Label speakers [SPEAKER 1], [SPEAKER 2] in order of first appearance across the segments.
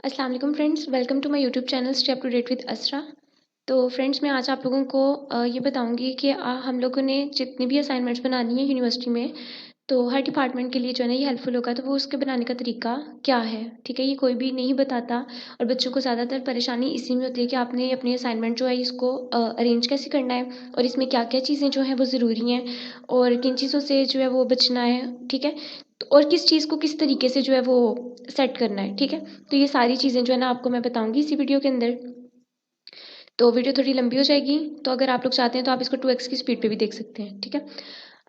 [SPEAKER 1] अस्सलाम वालेकुम friends, welcome to my YouTube channel stay up to date with Asra. तो friends, मैं आज आप लोगों को ये बताऊंगी कि हम लोगों ने जितनी भी असाइनमेंट्स बनानी है यूनिवर्सिटी में, तो हर डिपार्टमेंट के लिए जो है ना ये हेल्पफुल होगा। तो वो उसके बनाने का तरीका क्या है, ठीक है, ये कोई भी नहीं बताता। और बच्चों को ज़्यादातर परेशानी इसी में होती है कि आपने अपनी असाइनमेंट जो है इसको अरेंज कैसे करना है, और इसमें क्या क्या चीज़ें जो हैं वो ज़रूरी हैं, और किन चीज़ों से जो है वो बचना है, ठीक है। और किस चीज़ को किस तरीके से जो है वो सेट करना है, ठीक है। तो ये सारी चीज़ें जो है ना आपको मैं बताऊँगी इसी वीडियो के अंदर। तो वीडियो थोड़ी लंबी हो जाएगी, तो अगर आप लोग चाहते हैं तो आप इसको 2x की स्पीड पे भी देख सकते हैं, ठीक है।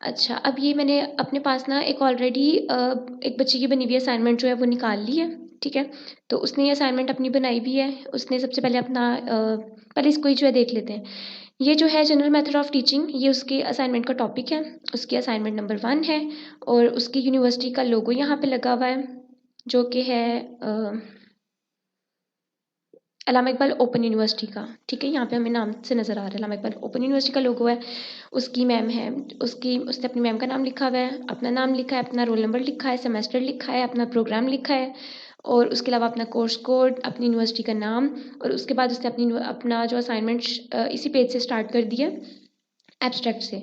[SPEAKER 1] अच्छा, अब ये मैंने अपने पास ना एक ऑलरेडी एक बच्चे की बनी हुई असाइनमेंट जो है वो निकाल ली है, ठीक है। तो उसने ये असाइनमेंट अपनी बनाई भी है। उसने सबसे पहले अपना पहले इसको ही जो है देख लेते हैं। ये जो है जनरल मेथड ऑफ टीचिंग, ये उसके असाइनमेंट का टॉपिक है। उसकी असाइनमेंट नंबर 1 है, और उसकी यूनिवर्सिटी का लोगो यहाँ पे लगा हुआ है, जो कि है अल्लामा इकबाल ओपन यूनिवर्सिटी का, ठीक है। यहाँ पे हमें नाम से नज़र आ रहा है, अल्लामा इकबाल ओपन यूनिवर्सिटी का लोगो है। उसकी मैम है, उसने अपनी मैम का नाम लिखा हुआ है, अपना नाम लिखा है, अपना रोल नंबर लिखा है, सेमेस्टर लिखा है, अपना प्रोग्राम लिखा है, और उसके अलावा अपना कोर्स कोड, अपनी यूनिवर्सिटी का नाम। और उसके बाद उसने अपना जो असाइनमेंट इसी पेज से स्टार्ट कर दिया, एब्स्ट्रैक्ट से।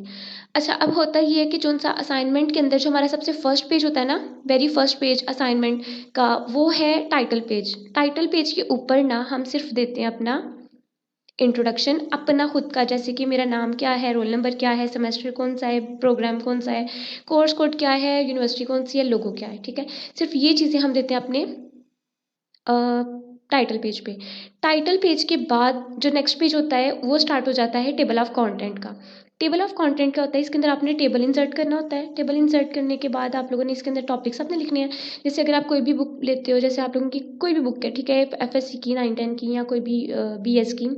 [SPEAKER 1] अच्छा, अब होता ये है कि जो सा असाइनमेंट के अंदर जो हमारा सबसे फर्स्ट पेज होता है ना, वेरी फर्स्ट पेज असाइनमेंट का, वो है टाइटल पेज। टाइटल पेज के ऊपर ना हम सिर्फ देते हैं अपना इंट्रोडक्शन, अपना खुद का, जैसे कि मेरा नाम क्या है, रोल नंबर क्या है, सेमेस्टर कौन सा है, प्रोग्राम कौन सा है, कोर्स कोड क्या है, यूनिवर्सिटी कौन सी है, लोगो क्या है, ठीक है। सिर्फ ये चीज़ें हम देते हैं अपने टाइटल पेज पे। टाइटल पेज के बाद जो नेक्स्ट पेज होता है वो स्टार्ट हो जाता है टेबल ऑफ कंटेंट का। टेबल ऑफ कंटेंट क्या होता है, इसके अंदर आपने टेबल इंसर्ट करना होता है। टेबल इंसर्ट करने के बाद आप लोगों ने इसके अंदर टॉपिक्स अपने लिखने हैं। जैसे अगर आप कोई भी बुक लेते हो, जैसे आप लोगों की कोई भी बुक है, ठीक है, एफएससी की, 9-10 की, या कोई भी बीएस की,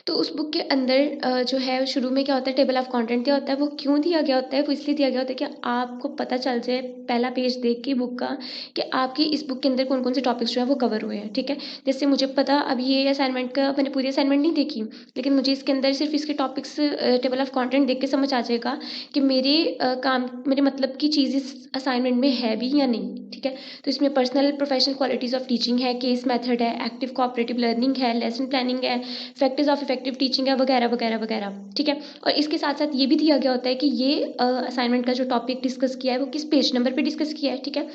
[SPEAKER 1] तो उस बुक के अंदर जो है शुरू में क्या होता है, टेबल ऑफ कंटेंट क्या होता है, वो क्यों दिया गया होता है, वो इसलिए दिया गया होता है कि आपको पता चल जाए पहला पेज देख के बुक का, कि आपकी इस बुक के अंदर कौन कौन से टॉपिक्स जो है वो कवर हुए हैं, ठीक है। जैसे मुझे पता, अब ये असाइनमेंट का मैंने पूरी असाइनमेंट नहीं देखी, लेकिन मुझे इसके अंदर सिर्फ इसके टॉपिक्स टेबल ऑफ कंटेंट देख के समझ आ जाएगा कि मेरे मतलब की चीज़ इस असाइनमेंट में है भी या नहीं, ठीक है। तो इसमें personal professional qualities of teaching है, केस मेथड है, एक्टिव कोऑपरेटिव लर्निंग है, लेसन प्लानिंग है, फैक्टर्स ऑफ इफेक्टिव टीचिंग है, वगैरह वगैरह वगैरह, ठीक है। और इसके साथ साथ ये भी दिया गया होता है कि ये असाइनमेंट का जो टॉपिक डिस्कस किया है वो किस पेज नंबर पे डिस्कस किया है, ठीक है।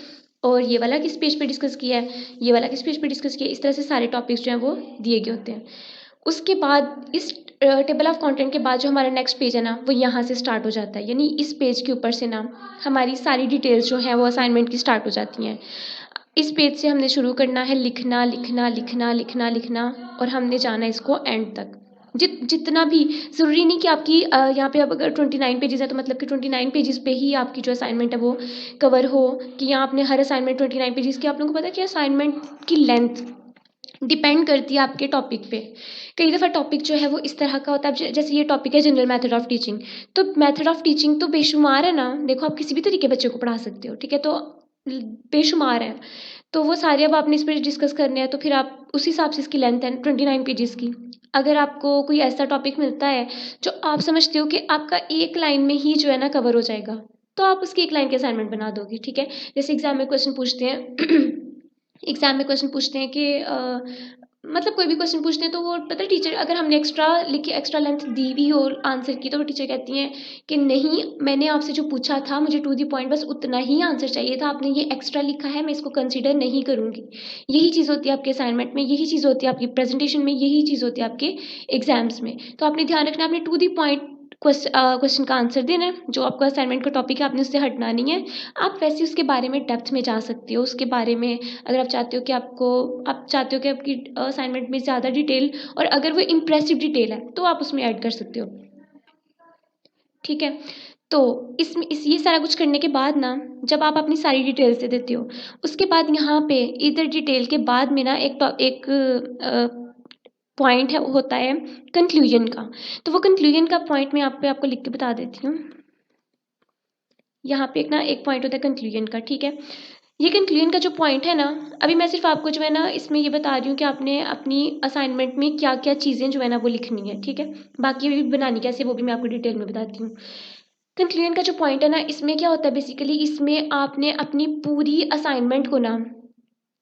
[SPEAKER 1] और ये वाला किस पेज पे डिस्कस किया है, ये वाला किस पेज पे डिस्कस किया है। इस तरह से सारे टॉपिक्स जो हैं वो दिए गए होते हैं। उसके बाद इस टेबल ऑफ कंटेंट के बाद जो हमारा नेक्स्ट पेज है ना, वो यहाँ से स्टार्ट हो जाता है। यानी इस पेज के ऊपर से ना हमारी सारी डिटेल्स जो हैं वो असाइनमेंट की स्टार्ट हो जाती हैं। इस पेज से हमने शुरू करना है लिखना लिखना लिखना लिखना लिखना, और हमने जाना है इसको एंड तक। जितना भी, ज़रूरी नहीं कि आपकी यहाँ पे अब अगर 29 पेजेस है तो मतलब कि 29 पेजेस पे ही आपकी जो असाइनमेंट है वो कवर हो, कि यहाँ आपने हर असाइनमेंट 29 पेजेस की। आप लोगों को पता है कि असाइनमेंट की लेंथ डिपेंड करती है आपके टॉपिक पे। कई दफ़ा टॉपिक जो है वो इस तरह का होता है, अब जैसे ये टॉपिक है जनरल मेथड ऑफ टीचिंग, तो मेथड ऑफ टीचिंग तो बेशुमार है ना। देखो, आप किसी भी तरीके बच्चे को पढ़ा सकते हो, ठीक है, तो बेशुमार है। तो वो सारे अब आपने इस पर डिस्कस करने हैं, तो फिर आप उस हिसाब से इसकी लेंथ है 29 पेजेस की। अगर आपको कोई ऐसा टॉपिक मिलता है जो आप समझते हो कि आपका एक लाइन में ही जो है ना कवर हो जाएगा, तो आप उसकी एक लाइन के असाइनमेंट बना दोगे, ठीक है। जैसे एग्जाम में क्वेश्चन पूछते हैं एग्जाम में क्वेश्चन पूछते हैं कि मतलब कोई भी क्वेश्चन पूछते हैं, तो वो पता है टीचर, अगर हमने एक्स्ट्रा लिखी, एक्स्ट्रा लेंथ दी भी हो आंसर की, तो वो टीचर कहती हैं कि नहीं, मैंने आपसे जो पूछा था मुझे टू दी पॉइंट बस उतना ही आंसर चाहिए था, आपने ये एक्स्ट्रा लिखा है, मैं इसको कंसिडर नहीं करूँगी। यही चीज़ होती है आपके असाइनमेंट में, यही चीज़ होती है आपकी प्रेजेंटेशन में, यही चीज़ होती है आपके एग्जाम्स में। तो आपने ध्यान रखना, आपने टू दी पॉइंट क्वेश्चन का आंसर देना है। जो आपका असाइनमेंट का टॉपिक है आपने उससे हटना नहीं है। आप वैसे उसके बारे में डेप्थ में जा सकते हो, उसके बारे में अगर आप चाहते हो कि आपकी असाइनमेंट में ज़्यादा डिटेल, और अगर वो इम्प्रेसिव डिटेल है तो आप उसमें ऐड कर सकते हो, ठीक है। तो इसमें ये सारा कुछ करने के बाद ना, जब आप अपनी सारी डिटेल्स दे देते हो, उसके बाद यहाँ पे इधर डिटेल के बाद में ना एक पॉइंट है, होता है कंक्लूजन का। तो वो कंक्लूजन का पॉइंट मैं आपको लिख के बता देती हूँ। यहाँ पे एक पॉइंट होता है कंक्लूजन का, ठीक है। ये कंक्लूजन का जो पॉइंट है ना, अभी मैं सिर्फ आपको जो है ना इसमें ये बता रही हूँ कि आपने अपनी असाइनमेंट में क्या क्या चीज़ें जो है ना वो लिखनी है, ठीक है। बाकी भी बनानी कैसे वो भी मैं आपको डिटेल में बताती हूँ। कंक्लूजन का जो पॉइंट है ना, इसमें क्या होता है बेसिकली, इसमें आपने अपनी पूरी असाइनमेंट को ना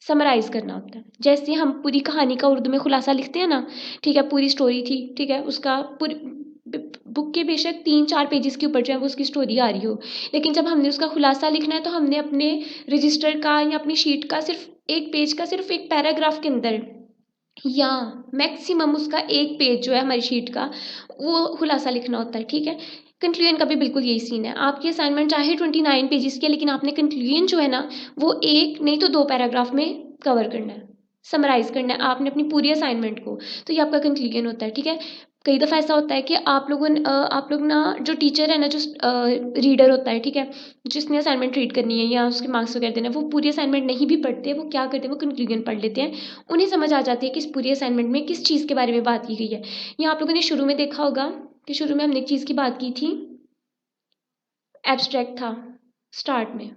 [SPEAKER 1] समराइज करना होता है। जैसे हम पूरी कहानी का उर्दू में खुलासा लिखते हैं ना, ठीक है, पूरी स्टोरी थी, ठीक है, उसका पूरी बुक के बेशक 3-4 पेजेस के ऊपर जो है वो उसकी स्टोरी आ रही हो, लेकिन जब हमने उसका खुलासा लिखना है तो हमने अपने रजिस्टर का या अपनी शीट का सिर्फ एक पेज का सिर्फ एक पैराग्राफ के अंदर या मैक्सिमम उसका एक पेज जो है हमारी शीट का वो खुलासा लिखना होता है, ठीक है। कंक्लूजन का भी बिल्कुल यही सीन है। आपकी असाइनमेंट चाहे 29 पेजेस की है, लेकिन आपने कंक्लूजन जो है ना वो एक नहीं तो 2 पैराग्राफ में कवर करना है, समराइज करना है आपने अपनी पूरी असाइनमेंट को। तो ये आपका कंक्लूजन होता है, ठीक है। कई दफ़ा ऐसा होता है कि आप लोग ना जो टीचर है ना, जो रीडर होता है, ठीक है, जिसने असाइनमेंट रीड करनी है या उसके मार्क्स वगैरह देना है, वो पूरी असाइनमेंट नहीं भी पढ़ते, वो क्या करते हैं, वो कंक्लूजन पढ़ लेते हैं। उन्हें समझ आ जाती है कि इस पूरी असाइनमेंट में किस चीज़ के बारे में बात की गई है। यहाँ आप लोगों ने शुरू में देखा होगा कि शुरू में हमने एक चीज़ की बात की थी, एब्स्ट्रैक्ट था स्टार्ट में।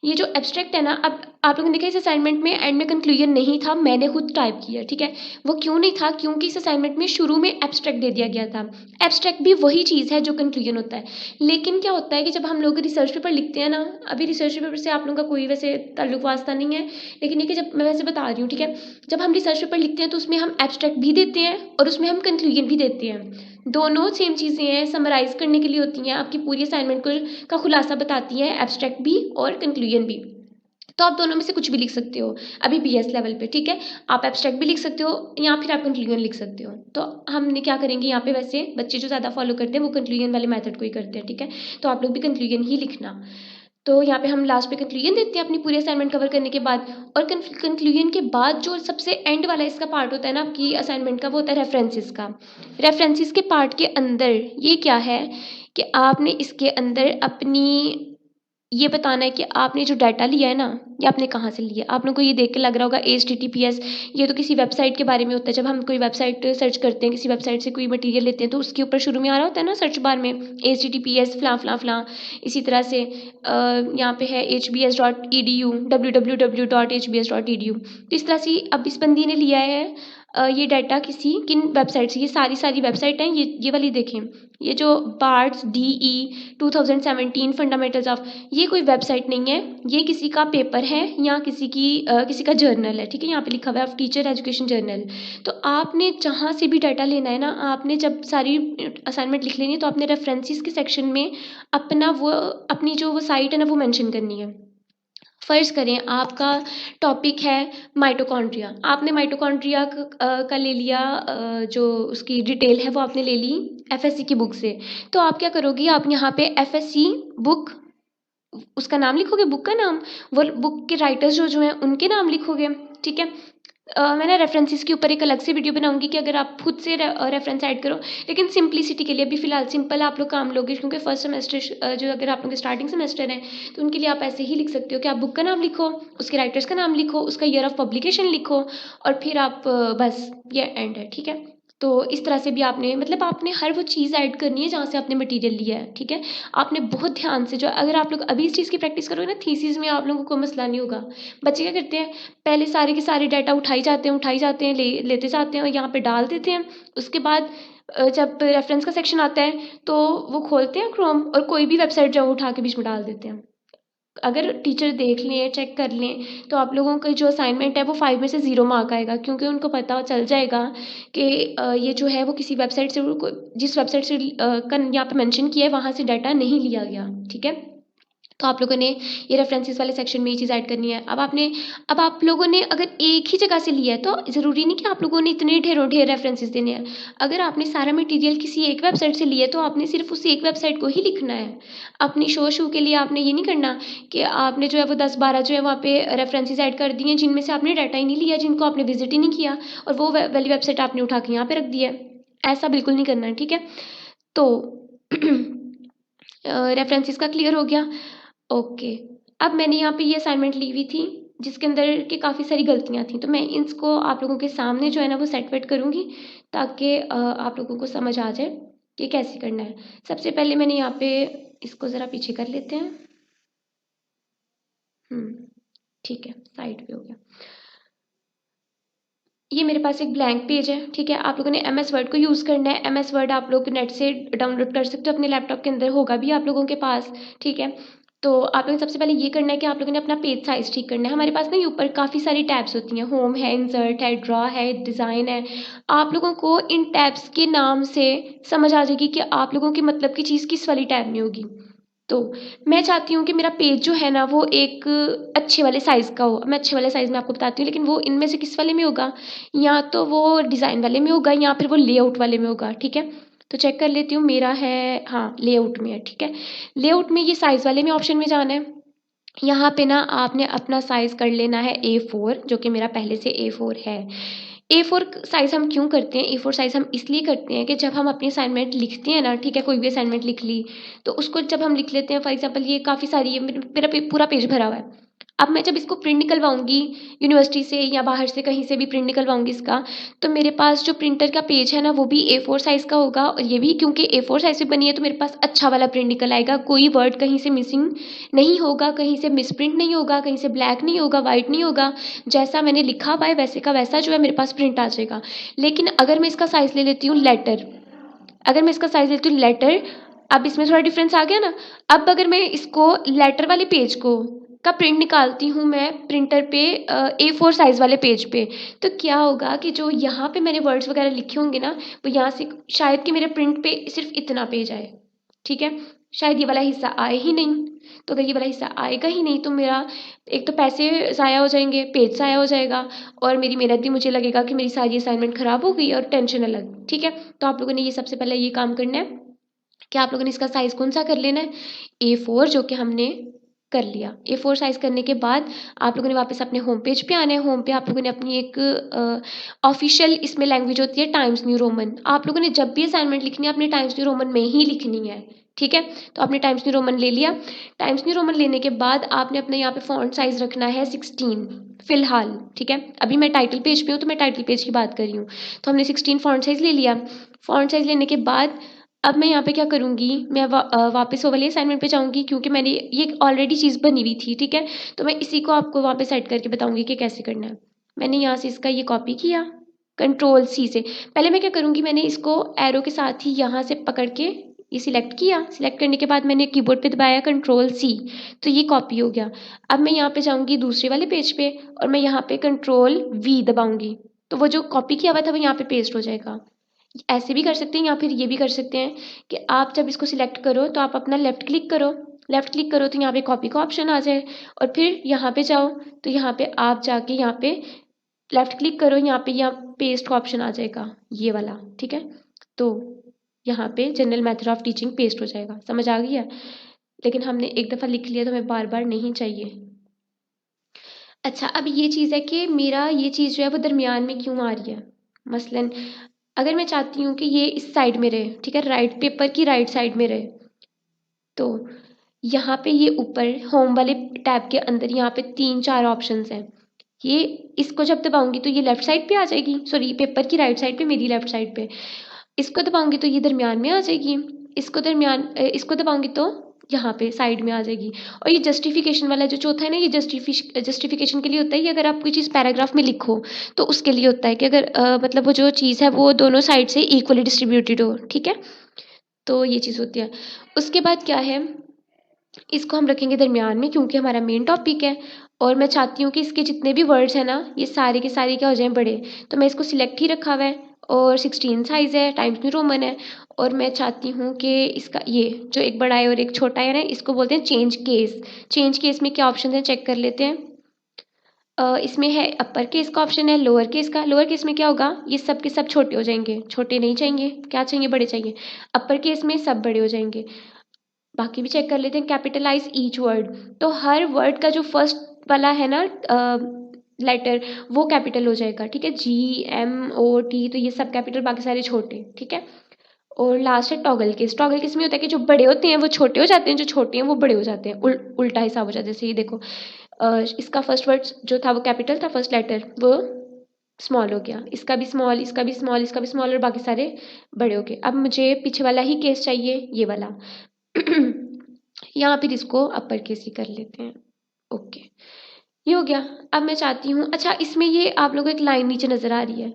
[SPEAKER 1] ये जो एब्स्ट्रैक्ट है ना, अब आप लोगों ने देखा इस असाइनमेंट में एंड में कंक्लूजन नहीं था, मैंने खुद टाइप किया, ठीक है। वो क्यों नहीं था? क्योंकि इस असाइनमेंट में शुरू में एब्स्ट्रैक्ट दे दिया गया था। एब्स्ट्रैक्ट भी वही चीज़ है जो कंक्लूजन होता है। लेकिन क्या होता है कि जब हम लोग रिसर्च पेपर लिखते हैं ना, अभी रिसर्च पेपर से आप लोगों का कोई वैसे ताल्लुक वास्ता नहीं है, लेकिन ये कि जब मैं वैसे बता रही हूँ, ठीक है, जब हम रिसर्च पेपर लिखते हैं तो उसमें हम एब्स्ट्रैक्ट भी देते हैं और उसमें हम कंक्लूजन भी देते हैं। दोनों सेम चीज़ें हैं, समराइज़ करने के लिए होती हैं, आपकी पूरी असाइनमेंट को का खुलासा बताती है, एब्स्ट्रैक्ट भी और कंक्लूजन भी। तो आप दोनों में से कुछ भी लिख सकते हो अभी बीएस लेवल पे, ठीक है। आप एब्स्ट्रैक्ट भी लिख सकते हो या फिर आप कंक्लूजन लिख सकते हो। तो हमने क्या करेंगे यहाँ पे, वैसे बच्चे जो ज़्यादा फॉलो करते हैं वो कंक्लूजन वाले मेथड को ही करते हैं, ठीक है। तो आप लोग भी कंक्लूजन ही लिखना। तो यहाँ पे हम लास्ट पे कंक्लूजन देते हैं अपनी पूरी असाइनमेंट कवर करने के बाद। और कंक्लूजन के बाद जो सबसे एंड वाला इसका पार्ट होता है ना आपकी असाइनमेंट का, वो होता है रेफरेंसेस का। रेफरेंसेस के पार्ट के अंदर ये क्या है कि आपने इसके अंदर अपनी ये बताना है कि आपने जो डाटा लिया है ना, ये आपने कहाँ से लिया है। आप लोगों को ये देख के लग रहा होगा HTTPS, ये तो किसी वेबसाइट के बारे में होता है। जब हम कोई वेबसाइट सर्च करते हैं, किसी वेबसाइट से कोई मटेरियल लेते हैं, तो उसके ऊपर शुरू में आ रहा होता है ना सर्च बार में HTTPS फलां फलां फलां। इसी तरह से यहाँ पे है hbs.edu, www.hbs.edu। तो इस तरह से अब इस बंदी ने लिया है ये डाटा किसी किन वेबसाइट से। ये सारी वेबसाइट हैं, ये वाली देखें, ये जो बार्ड्स DE 2017 फंडामेंटल्स ऑफ, ये कोई वेबसाइट नहीं है, ये किसी का पेपर है या किसी का जर्नल है, ठीक है। यहाँ पे लिखा हुआ है टीचर एजुकेशन जर्नल। तो आपने जहाँ से भी डाटा लेना है ना, आपने जब सारी असाइनमेंट लिख लेनी है तो आपने रेफरेंसेस के सेक्शन में अपनी जो वो साइट है ना वो मेंशन करनी है। फ़र्ज़ करें आपका टॉपिक है माइटोकॉन्ड्रिया, आपने माइटोकॉन्ड्रिया का ले लिया, जो उसकी डिटेल है वो आपने ले ली FSC की बुक से। तो आप क्या करोगी, आप यहाँ पे FSC बुक, उसका नाम लिखोगे, बुक का नाम, वो बुक के राइटर्स जो जो हैं उनके नाम लिखोगे, ठीक है। मैं ना रेफरेंसेस के ऊपर एक अलग से वीडियो बनाऊंगी कि अगर आप खुद से रेफरेंस ऐड करो, लेकिन सिंप्लिसिटी के लिए अभी फ़िलहाल सिंपल आप लोग काम लोगे, क्योंकि फर्स्ट सेमेस्टर जो अगर आप लोग स्टार्टिंग सेमेस्टर है तो उनके लिए आप ऐसे ही लिख सकते हो कि आप बुक का नाम लिखो, उसके राइटर्स का नाम लिखो, उसका ईयर ऑफ पब्लिकेशन लिखो और फिर आप बस ये एंड है, ठीक है। तो इस तरह से भी आपने मतलब आपने हर वो चीज़ ऐड करनी है जहाँ से आपने मटेरियल लिया है, ठीक है। आपने बहुत ध्यान से, जो अगर आप लोग अभी इस चीज़ की प्रैक्टिस करोगे ना, थीसिस में आप लोगों को मसला नहीं होगा। बच्चे क्या करते हैं, पहले सारे के सारे डाटा उठाई जाते हैं, लेते जाते हैं और यहाँ पे डाल देते हैं। उसके बाद जब रेफरेंस का सेक्शन आता है तो वो खोलते हैं क्रोम और कोई भी वेबसाइट जो है वो उठा के बीच में डाल देते हैं। अगर टीचर देख लें, चेक कर लें, तो आप लोगों का जो असाइनमेंट है वो 5 में से 0 मार्क आएगा, क्योंकि उनको पता चल जाएगा कि ये जो है वो किसी वेबसाइट से, जिस वेबसाइट से यहाँ पे मेंशन किया है वहाँ से डाटा नहीं लिया गया, ठीक है। तो आप लोगों ने ये रेफरेंसेस वाले सेक्शन में ये चीज़ ऐड करनी है। अब आप लोगों ने अगर एक ही जगह से लिया है तो ज़रूरी नहीं कि आप लोगों ने इतने ढेरों ढेर रेफरेंसेस देने हैं। अगर आपने सारा मटेरियल किसी एक वेबसाइट से लिया है तो आपने सिर्फ उस एक वेबसाइट को ही लिखना है। अपनी शो के लिए आपने ये नहीं करना कि आपने जो है वो 10-12 जो है वहाँ पे रेफरेंसेस ऐड कर दिए जिनमें से आपने डाटा ही नहीं लिया, जिनको आपने विजिट ही नहीं किया, और वो वाली वेबसाइट आपने उठा के यहाँ पे रख दी है। ऐसा बिल्कुल नहीं करना है, ठीक है। तो रेफरेंसेस का क्लियर हो गया। ओके। अब मैंने यहाँ पे ये असाइनमेंट ली हुई थी जिसके अंदर के काफ़ी सारी गलतियाँ थी, तो मैं इसको आप लोगों के सामने जो है ना वो सेट वेट करूँगी ताकि आप लोगों को समझ आ जाए कि कैसे करना है। सबसे पहले मैंने यहाँ पे इसको ज़रा पीछे कर लेते हैं। ठीक है, साइड पे हो गया। ये मेरे पास एक ब्लैंक पेज है, ठीक है। आप लोगों ने MS वर्ड को यूज़ करना है। MS वर्ड आप लोग नेट से डाउनलोड कर सकते हो, अपने लैपटॉप के अंदर होगा भी आप लोगों के पास, ठीक है। तो आप लोगों ने सबसे पहले ये करना है कि आप लोगों ने अपना पेज साइज़ ठीक करना है। हमारे पास ना ये ऊपर काफ़ी सारी टैब्स होती हैं, होम है, इंसर्ट है, ड्रॉ है, डिज़ाइन है। आप लोगों को इन टैब्स के नाम से समझ आ जाएगी कि आप लोगों की मतलब की चीज़ किस वाली टैब में होगी। तो मैं चाहती हूँ कि मेरा पेज जो है ना वो एक अच्छे वाले साइज़ का हो। मैं अच्छे वाले साइज़ में आपको बताती हूँ, लेकिन वो इनमें से किस वाले में होगा, या तो वो डिज़ाइन वाले में होगा या फिर वो लेआउट वाले में होगा, ठीक है। तो चेक कर लेती हूँ, मेरा है, हाँ लेआउट में है, ठीक है। लेआउट में ये साइज़ वाले में ऑप्शन में जाना है। यहाँ पे ना आपने अपना साइज़ कर लेना है A4, जो कि मेरा पहले से A4 है। A4 साइज़ हम क्यों करते हैं, A4 साइज़ हम इसलिए करते हैं कि जब हम अपनी असाइनमेंट लिखते हैं ना, ठीक है, कोई भी असाइनमेंट लिख ली, तो उसको जब हम लिख लेते हैं, फॉर एग्जांपल ये काफ़ी सारी है, मेरा पूरा पेज भरा हुआ है। अब मैं जब इसको प्रिंट निकलवाऊँगी यूनिवर्सिटी से या बाहर से कहीं से भी प्रिंट निकलवाऊँगी इसका, तो मेरे पास जो प्रिंटर का पेज है ना वो भी A4 साइज़ का होगा, और ये भी क्योंकि A4 साइज़ से बनी है तो मेरे पास अच्छा वाला प्रिंट निकल आएगा। कोई वर्ड कहीं से मिसिंग नहीं होगा, कहीं से मिसप्रिंट नहीं होगा, कहीं से ब्लैक नहीं होगा, वाइट नहीं होगा। जैसा मैंने लिखा हुआ है वैसे का वैसा जो है मेरे पास प्रिंट आ जाएगा। लेकिन अगर मैं इसका साइज़ ले लेती हूँ लेटर, अगर मैं इसका साइज़ लेती हूँ लेटर, अब इसमें थोड़ा डिफरेंस आ गया ना। अब अगर मैं इसको लेटर वाले पेज को का प्रिंट निकालती हूँ मैं प्रिंटर पे A4 साइज़ वाले पेज पे, तो क्या होगा कि जो यहाँ पे मैंने वर्ड्स वगैरह लिखे होंगे ना, वो यहाँ से शायद कि मेरे प्रिंट पे सिर्फ इतना पेज आए, ठीक है। शायद ये वाला हिस्सा आए ही नहीं। तो अगर ये वाला हिस्सा आएगा ही नहीं तो मेरा एक तो पैसे ज़ाया हो जाएंगे, पेज ज़ाया हो जाएगा, और मेरी मेहनत भी, मुझे लगेगा कि मेरी सारी असाइनमेंट ख़राब हो गई, और टेंशन अलग, ठीक है। तो आप लोगों ने ये सबसे पहले ये काम करना है कि आप लोगों ने इसका साइज़ कौन सा कर लेना है, A4, जो कि हमने कर लिया। A4 साइज़ करने के बाद आप लोगों ने वापस अपने होम पेज पे आना है। होम पे आप लोगों ने अपनी एक ऑफिशियल इसमें लैंग्वेज होती है टाइम्स न्यू रोमन। आप लोगों ने जब भी असाइनमेंट लिखनी है अपने टाइम्स न्यू रोमन में ही लिखनी है, ठीक है। तो आपने टाइम्स न्यू रोमन ले लिया। टाइम्स न्यू रोमन लेने के बाद आपने अपने यहाँ पे फॉन्ट साइज़ रखना है 16 फिलहाल, ठीक है। अभी मैं टाइटल पेज पे हूँ तो मैं टाइटल पेज की बात कर रही हूँ। तो हमने 16 फॉन्ट साइज़ ले लिया। फॉन्ट साइज़ लेने के बाद अब मैं यहाँ पे क्या करूँगी, मैं वापस वो वाले असाइनमेंट पे जाऊँगी, क्योंकि मैंने ये ऑलरेडी चीज़ बनी हुई थी, ठीक है। तो मैं इसी को आपको वहाँ पे सेट करके बताऊँगी कि कैसे करना है। मैंने यहाँ से इसका ये कॉपी किया कंट्रोल C से। पहले मैं क्या करूँगी, मैंने इसको एरो के साथ ही यहाँ से पकड़ के ये सिलेक्ट किया। सिलेक्ट करने के बाद मैंने कीबोर्ड पे दबाया कंट्रोल C, तो ये कॉपी हो गया। अब मैं यहाँ पे जाऊँगी दूसरे वाले पेज पे, और मैं यहाँ पे कंट्रोल V दबाऊँगी, तो वो जो कॉपी किया हुआ था वो यहाँ पे पेस्ट हो जाएगा। ऐसे भी कर सकते हैं या फिर ये भी कर सकते हैं कि आप जब इसको सिलेक्ट करो तो आप अपना लेफ़्ट क्लिक करो, लेफ़्ट क्लिक करो तो यहाँ पे कॉपी का ऑप्शन आ जाए, और फिर यहाँ पे जाओ तो यहाँ पे आप जाके यहाँ पे लेफ़्ट क्लिक करो, यहाँ पेस्ट का ऑप्शन आ जाएगा, ये वाला, ठीक है। तो यहाँ पे general method of teaching paste हो जाएगा। समझ आ गई है? लेकिन हमने एक दफ़ा लिख लिया तो हमें बार बार नहीं चाहिए। अच्छा, अब ये चीज़ है कि मेरा ये चीज़ जो है वो दरमियान में क्यों आ रही है। मसलन अगर मैं चाहती हूँ कि ये इस साइड में रहे, ठीक है, राइट पेपर की राइट साइड में रहे, तो यहाँ पे ये ऊपर होम वाले टैब के अंदर यहाँ पे 3-4 ऑप्शंस हैं। ये इसको जब दबाऊँगी तो ये लेफ़्ट साइड पे आ जाएगी, सॉरी पेपर की राइट साइड पे, मेरी लेफ़्ट साइड पे। इसको दबाऊँगी तो ये दरमियान में आ जाएगी। इसको दबाऊँगी तो यहाँ पे साइड में आ जाएगी। और ये जस्टिफिकेशन वाला जो चौथा है ना, ये जस्टिफिकेशन के लिए होता है। ये अगर आप कोई चीज़ पैराग्राफ में लिखो तो उसके लिए होता है कि अगर मतलब वो जो चीज़ है वो दोनों साइड से इक्वली डिस्ट्रीब्यूटेड हो, ठीक है। तो ये चीज़ होती है। उसके बाद क्या है, इसको हम रखेंगे दरमियान में क्योंकि हमारा मेन टॉपिक है, और मैं चाहती हूँ कि इसके जितने भी वर्ड्स हैं ना ये सारे के सारे क्या हो जाएं, बड़े। तो मैं इसको सिलेक्ट ही रखा हुआ है, और 16 साइज़ है, टाइम्स न्यू रोमन है। और मैं चाहती हूँ कि इसका ये जो एक बड़ा है और एक छोटा है ना, इसको बोलते हैं चेंज केस। चेंज केस में क्या ऑप्शन है चेक कर लेते हैं। इसमें है अपर केस का ऑप्शन है, लोअर केस का। लोअर केस में क्या होगा, ये सब के सब छोटे हो जाएंगे, छोटे नहीं चाहिए, क्या चाहिए, बड़े चाहिए। अपर केस में सब बड़े हो जाएंगे। बाकी भी चेक कर लेते हैं। कैपिटलाइज ईच वर्ड, तो हर वर्ड का जो फर्स्ट वाला है ना लेटर, वो कैपिटल हो जाएगा, ठीक है। GMOT, तो ये सब कैपिटल, बाकी सारे छोटे, ठीक है। और लास्ट है टॉगल केस। टॉगल केस में होता है कि जो बड़े होते हैं वो छोटे हो जाते हैं, जो छोटे हैं वो बड़े हो जाते हैं, उल्टा हिसाब हो जाता है। जैसे ये देखो, इसका फर्स्ट वर्ड जो था वो कैपिटल था, फर्स्ट लेटर वो स्मॉल हो गया, इसका भी स्मॉल, इसका भी स्मॉल, इसका भी स्मॉल, और बाकी सारे बड़े हो गए। अब मुझे पीछे वाला ही केस चाहिए, ये वाला। यहाँ फिर इसको अपर केस ही कर लेते हैं। ओके, ये हो गया। अब मैं चाहती हूँ, अच्छा इसमें ये आप लोगों को एक लाइन नीचे नज़र आ रही है।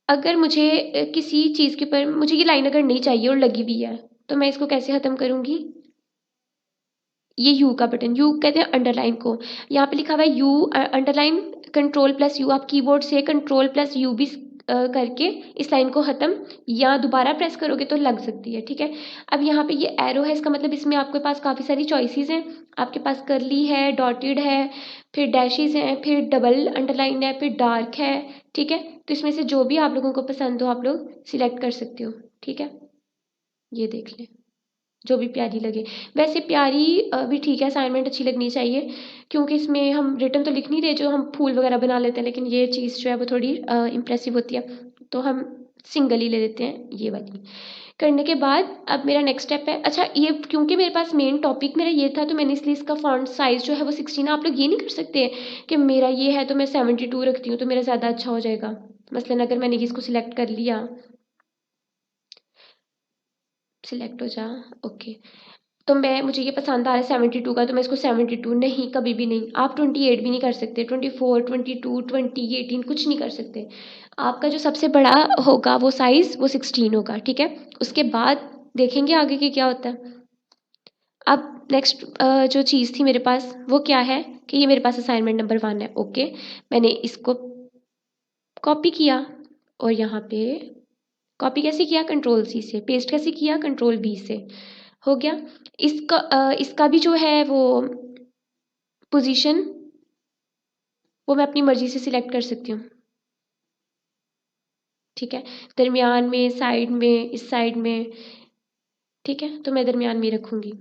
[SPEAKER 1] अगर मुझे किसी चीज़ के ऊपर मुझे ये लाइन अगर नहीं चाहिए और लगी हुई है, तो मैं इसको कैसे ख़त्म करूँगी। ये यू का बटन, यू कहते हैं अंडरलाइन को। यहाँ पे लिखा हुआ है you underline control plus you. आप कीबोर्ड से कंट्रोल प्लस यू भी करके इस लाइन को ख़त्म या दोबारा प्रेस करोगे तो लग सकती है, ठीक है। अब यहाँ पे ये एरो है, इसका मतलब इसमें आपके पास काफ़ी सारी चॉइसेस हैं। आपके पास करली है, डॉटेड है, फिर डैशेस हैं, फिर डबल अंडरलाइन है, फिर डार्क है, ठीक है। तो इसमें से जो भी आप लोगों को पसंद हो आप लोग सिलेक्ट कर सकते हो, ठीक है। ये देख लें, जो भी प्यारी लगे। वैसे प्यारी भी ठीक है, असाइनमेंट अच्छी लगनी चाहिए, क्योंकि इसमें हम रिटर्न तो लिख नहीं रहे जो हम फूल वगैरह बना लेते हैं, लेकिन ये चीज़ जो है वो थोड़ी इम्प्रेसिव होती है, तो हम सिंगल ही ले लेते हैं ये वाली। करने के बाद अब मेरा नेक्स्ट स्टेप है, अच्छा ये क्योंकि मेरे पास मेन टॉपिक मेरा ये था तो मैंने इसलिए इसका फॉन्ट साइज़ जो है वो 16। आप लोग ये नहीं कर सकते कि मेरा ये है तो मैं 72 रखती हूँ तो मेरा ज़्यादा अच्छा हो जाएगा। मसलन अगर मैंने इसको सिलेक्ट कर लिया, सिलेक्ट हो जा, ओके, तो मुझे ये पसंद आ रहा है 72 का, तो मैं इसको 72, नहीं कभी भी नहीं। आप 28 भी नहीं कर सकते, 24, 22, 20, 18 कुछ नहीं कर सकते। आपका जो सबसे बड़ा होगा वो साइज़ वो 16 होगा, ठीक है। उसके बाद देखेंगे आगे कि क्या होता है। अब नेक्स्ट जो चीज़ थी मेरे पास वो क्या है कि ये मेरे पास असाइनमेंट नंबर 1 है, ओके। मैंने इसको कॉपी किया और यहाँ पे कॉपी कैसे किया, कंट्रोल सी से। पेस्ट कैसे किया, कंट्रोल वी से। हो गया। इसका भी जो है वो पोजीशन वो मैं अपनी मर्जी से सिलेक्ट कर सकती हूँ, ठीक है। दरमियान में, साइड में, इस साइड में, ठीक है, तो मैं दरमियान में रखूँगी।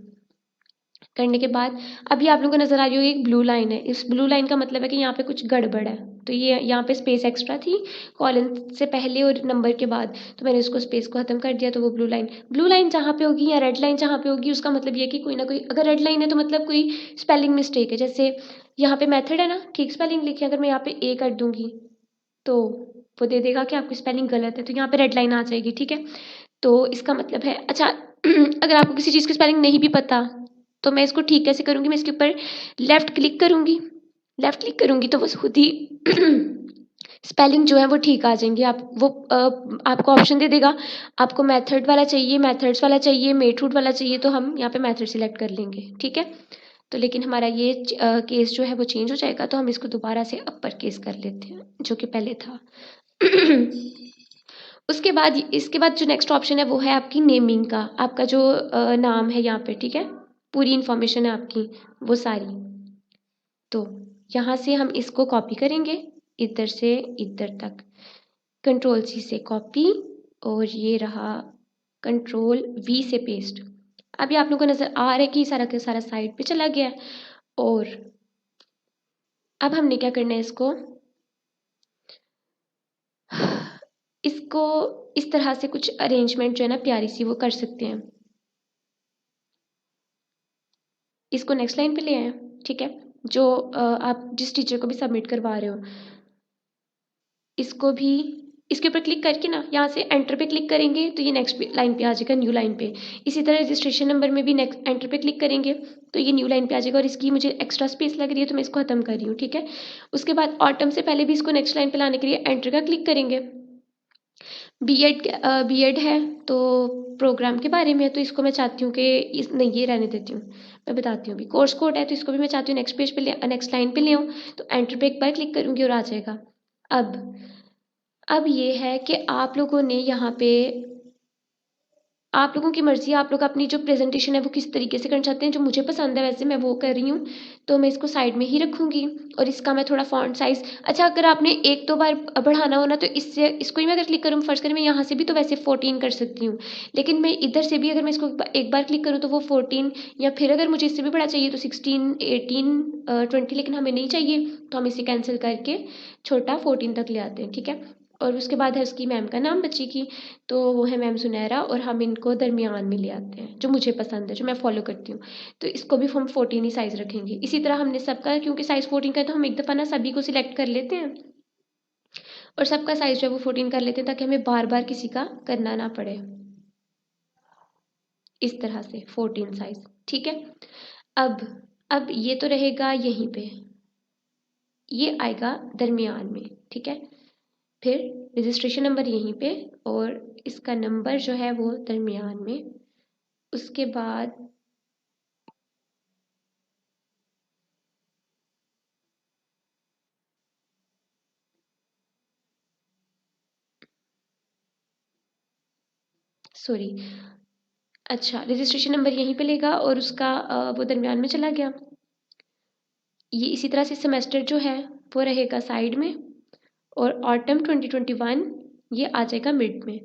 [SPEAKER 1] करने के बाद अभी आप लोगों को नज़र आ रही होगी एक ब्लू लाइन है। इस ब्लू लाइन का मतलब है कि यहाँ पे कुछ गड़बड़ है, तो ये यहाँ पे स्पेस एक्स्ट्रा थी कॉलन से पहले और नंबर के बाद, तो मैंने उसको स्पेस को ख़त्म कर दिया, तो वो ब्लू लाइन जहाँ पे होगी या रेड लाइन जहाँ पे होगी उसका मतलब ये कि कोई ना कोई, अगर रेड लाइन है तो मतलब कोई स्पेलिंग मिस्टेक है। जैसे यहाँ पे मेथड है ना, ठीक स्पेलिंग लिखी है, अगर मैं यहाँ पे ए कर दूँगी तो वो दे देगा कि आपकी स्पेलिंग गलत है, तो यहाँ पे रेड लाइन आ जाएगी, ठीक है। तो इसका मतलब है, अच्छा अगर आपको किसी चीज़ की स्पेलिंग नहीं भी पता तो मैं इसको ठीक कैसे करूँगी, मैं इसके ऊपर लेफ़्ट क्लिक करूँगी, लेफ़्ट क्लिक करूँगी तो वो खुद ही स्पेलिंग जो है वो ठीक आ जाएंगी। आपको ऑप्शन दे देगा, आपको मेथड वाला चाहिए, मेथड्स वाला चाहिए, मेथड वाला चाहिए, तो हम यहाँ पे मेथड सिलेक्ट कर लेंगे, ठीक है। तो लेकिन हमारा ये केस जो है वो चेंज हो जाएगा, तो हम इसको दोबारा से अपर केस कर लेते हैं जो कि पहले था। उसके बाद इसके बाद जो नेक्स्ट ऑप्शन है वो है आपकी नेमिंग का, आपका जो नाम है यहाँ पे, ठीक है, पूरी इन्फॉर्मेशन है आपकी वो सारी। तो यहाँ से हम इसको कॉपी करेंगे इधर से इधर तक, कंट्रोल सी से कॉपी, और ये रहा कंट्रोल वी से पेस्ट। अभी आप लोगों को नज़र आ रहा है कि सारा का सारा साइड पे चला गया। और अब हमने क्या करना है, इसको इस तरह से कुछ अरेंजमेंट जो है ना प्यारी सी वो कर सकते हैं। इसको नेक्स्ट लाइन पे ले आए, ठीक है। जो आप जिस टीचर को भी सबमिट करवा रहे हो, इसको भी इसके ऊपर क्लिक करके ना यहाँ से एंटर पे क्लिक करेंगे तो ये नेक्स्ट लाइन पे आ जाएगा, न्यू लाइन पे। इसी तरह रजिस्ट्रेशन नंबर में भी नेक्स्ट एंटर पे क्लिक करेंगे तो ये न्यू लाइन पे आ जाएगा, और इसकी मुझे एक्स्ट्रा स्पेस लग रही है तो मैं इसको ख़त्म कर रही हूँ, ठीक है। उसके बाद ऑटम से पहले भी इसको नेक्स्ट लाइन पे लाने के लिए एंटर का क्लिक करेंगे। बीएड है तो प्रोग्राम के बारे में है, तो इसको मैं चाहती हूँ कि इस नहीं ये रहने देती हूँ, मैं बताती हूँ अभी। कोर्स कोड है तो इसको भी मैं चाहती हूँ नेक्स्ट पेज पे ले, नेक्स्ट लाइन पे ले आऊँ, तो एंटर पे एक बार क्लिक करूँगी और आ जाएगा। अब ये है कि आप लोगों ने यहाँ पे, आप लोगों की मर्ज़ी है, आप लोग अपनी जो प्रेजेंटेशन है वो किस तरीके से करना चाहते हैं। जो मुझे पसंद है वैसे मैं वो कर रही हूँ, तो मैं इसको साइड में ही रखूँगी। और इसका मैं थोड़ा फ़ॉन्ट साइज़, अच्छा अगर आपने एक दो बार बढ़ाना हो ना तो इससे इसको ही मैं अगर क्लिक करूँ, फ़र्ज़ करें मैं यहाँ से भी तो वैसे 14 कर सकती हूँ, लेकिन मैं इधर से भी अगर मैं इसको एक बार क्लिक करूँ तो वो 14, या फिर अगर मुझे इससे भी बड़ा चाहिए तो 16, 18, 20, लेकिन हमें नहीं चाहिए तो हम इसे कैंसिल करके छोटा 14 तक ले आते हैं, ठीक है। और उसके बाद है उसकी मैम का नाम बच्ची की, तो वो है मैम सुनहरा, और हम इनको दरमियान में ले आते हैं जो मुझे पसंद है, जो मैं फॉलो करती हूँ। तो इसको भी हम 14 ही साइज़ रखेंगे। इसी तरह हमने सबका, क्योंकि साइज़ 14 का है तो हम एक दफ़ा ना सभी को सिलेक्ट कर लेते हैं और सबका साइज़ जो है वो 14 कर लेते हैं, ताकि हमें बार बार किसी का करना ना पड़े। इस तरह से 14 साइज़, ठीक है। अब अब ये तो रहेगा यहीं पे, ये आएगा दरमियान में, ठीक है। फिर रजिस्ट्रेशन नंबर यहीं पे, और इसका नंबर जो है वो दरमियान में। उसके बाद सॉरी, अच्छा रजिस्ट्रेशन नंबर यहीं पे लेगा और उसका वो दरमियान में चला गया। ये इसी तरह से सेमेस्टर जो है वो रहेगा साइड में, और ऑटम 2021 ये आ जाएगा मिड में।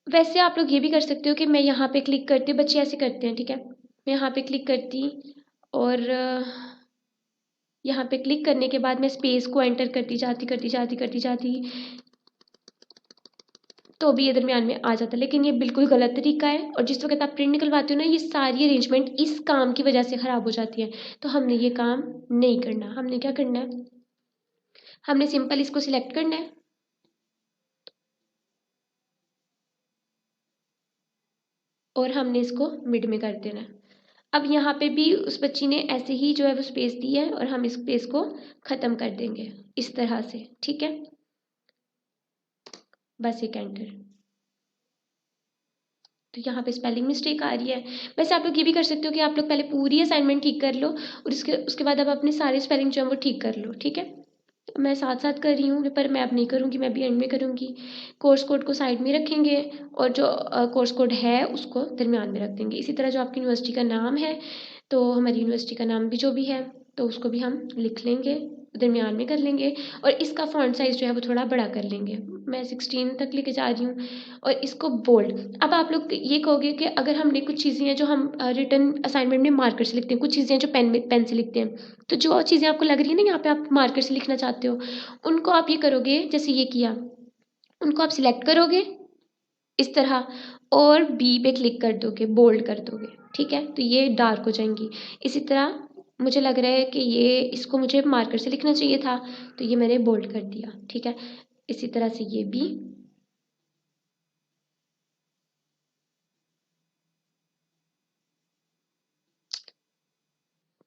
[SPEAKER 1] वैसे आप लोग ये भी कर सकते हो कि मैं यहाँ पे क्लिक करती हूँ, बच्चे ऐसे करते हैं, ठीक है, मैं यहाँ पे क्लिक करती और यहाँ पे क्लिक करने के बाद मैं स्पेस को एंटर करती जाती तो भी ये दरमियान में आ जाता है, लेकिन ये बिल्कुल गलत तरीका है। और जिस वक्त आप प्रिंट निकलवाते हो ना, ये सारी अरेंजमेंट इस काम की वजह से ख़राब हो जाती है। तो हमने ये काम नहीं करना। हमने क्या करना है, हमने सिंपल इसको सिलेक्ट करना है और हमने इसको मिड में कर देना है। अब यहाँ पे भी उस बच्ची ने ऐसे ही जो है वो स्पेस दी है और हम इस स्पेस को ख़त्म कर देंगे इस तरह से, ठीक है, बस एक एंटर। तो यहाँ पे स्पेलिंग मिस्टेक आ रही है। वैसे आप लोग ये भी कर सकते हो कि आप लोग पहले पूरी असाइनमेंट ठीक कर लो और उसके बाद आप अपने सारे स्पेलिंग जो है वो ठीक कर लो, ठीक है। मैं साथ साथ कर रही हूँ, पर मैं अब नहीं करूँगी, मैं भी एंड में करूँगी। कोर्स कोड को साइड में रखेंगे और जो कोर्स कोड है उसको दरमियान में रख देंगे। इसी तरह जो आपकी यूनिवर्सिटी का नाम है, तो हमारी यूनिवर्सिटी का नाम भी जो भी है तो उसको भी हम लिख लेंगे, दरमियान में कर लेंगे। और इसका फ़ॉन्ट साइज़ जो है वो थोड़ा बड़ा कर लेंगे, मैं 16 तक लेके जा रही हूँ। और इसको बोल्ड, अब आप लोग ये कहोगे कि अगर हमने कुछ चीज़ें हैं जो हम रिटन असाइनमेंट में मार्कर से लिखते हैं, कुछ चीज़ें जो पेन से लिखते हैं, तो जो चीज़ें आपको लग रही है ना यहाँ पे आप मार्कर से लिखना चाहते हो, उनको आप ये करोगे जैसे ये किया, उनको आप सिलेक्ट करोगे इस तरह और बी पे क्लिक कर दोगे, बोल्ड कर दोगे, ठीक है, तो ये डार्क हो जाएंगी। इसी तरह मुझे लग रहा है कि ये इसको मुझे मार्कर से लिखना चाहिए था, तो ये मैंने बोल्ड कर दिया, ठीक है। इसी तरह से ये भी,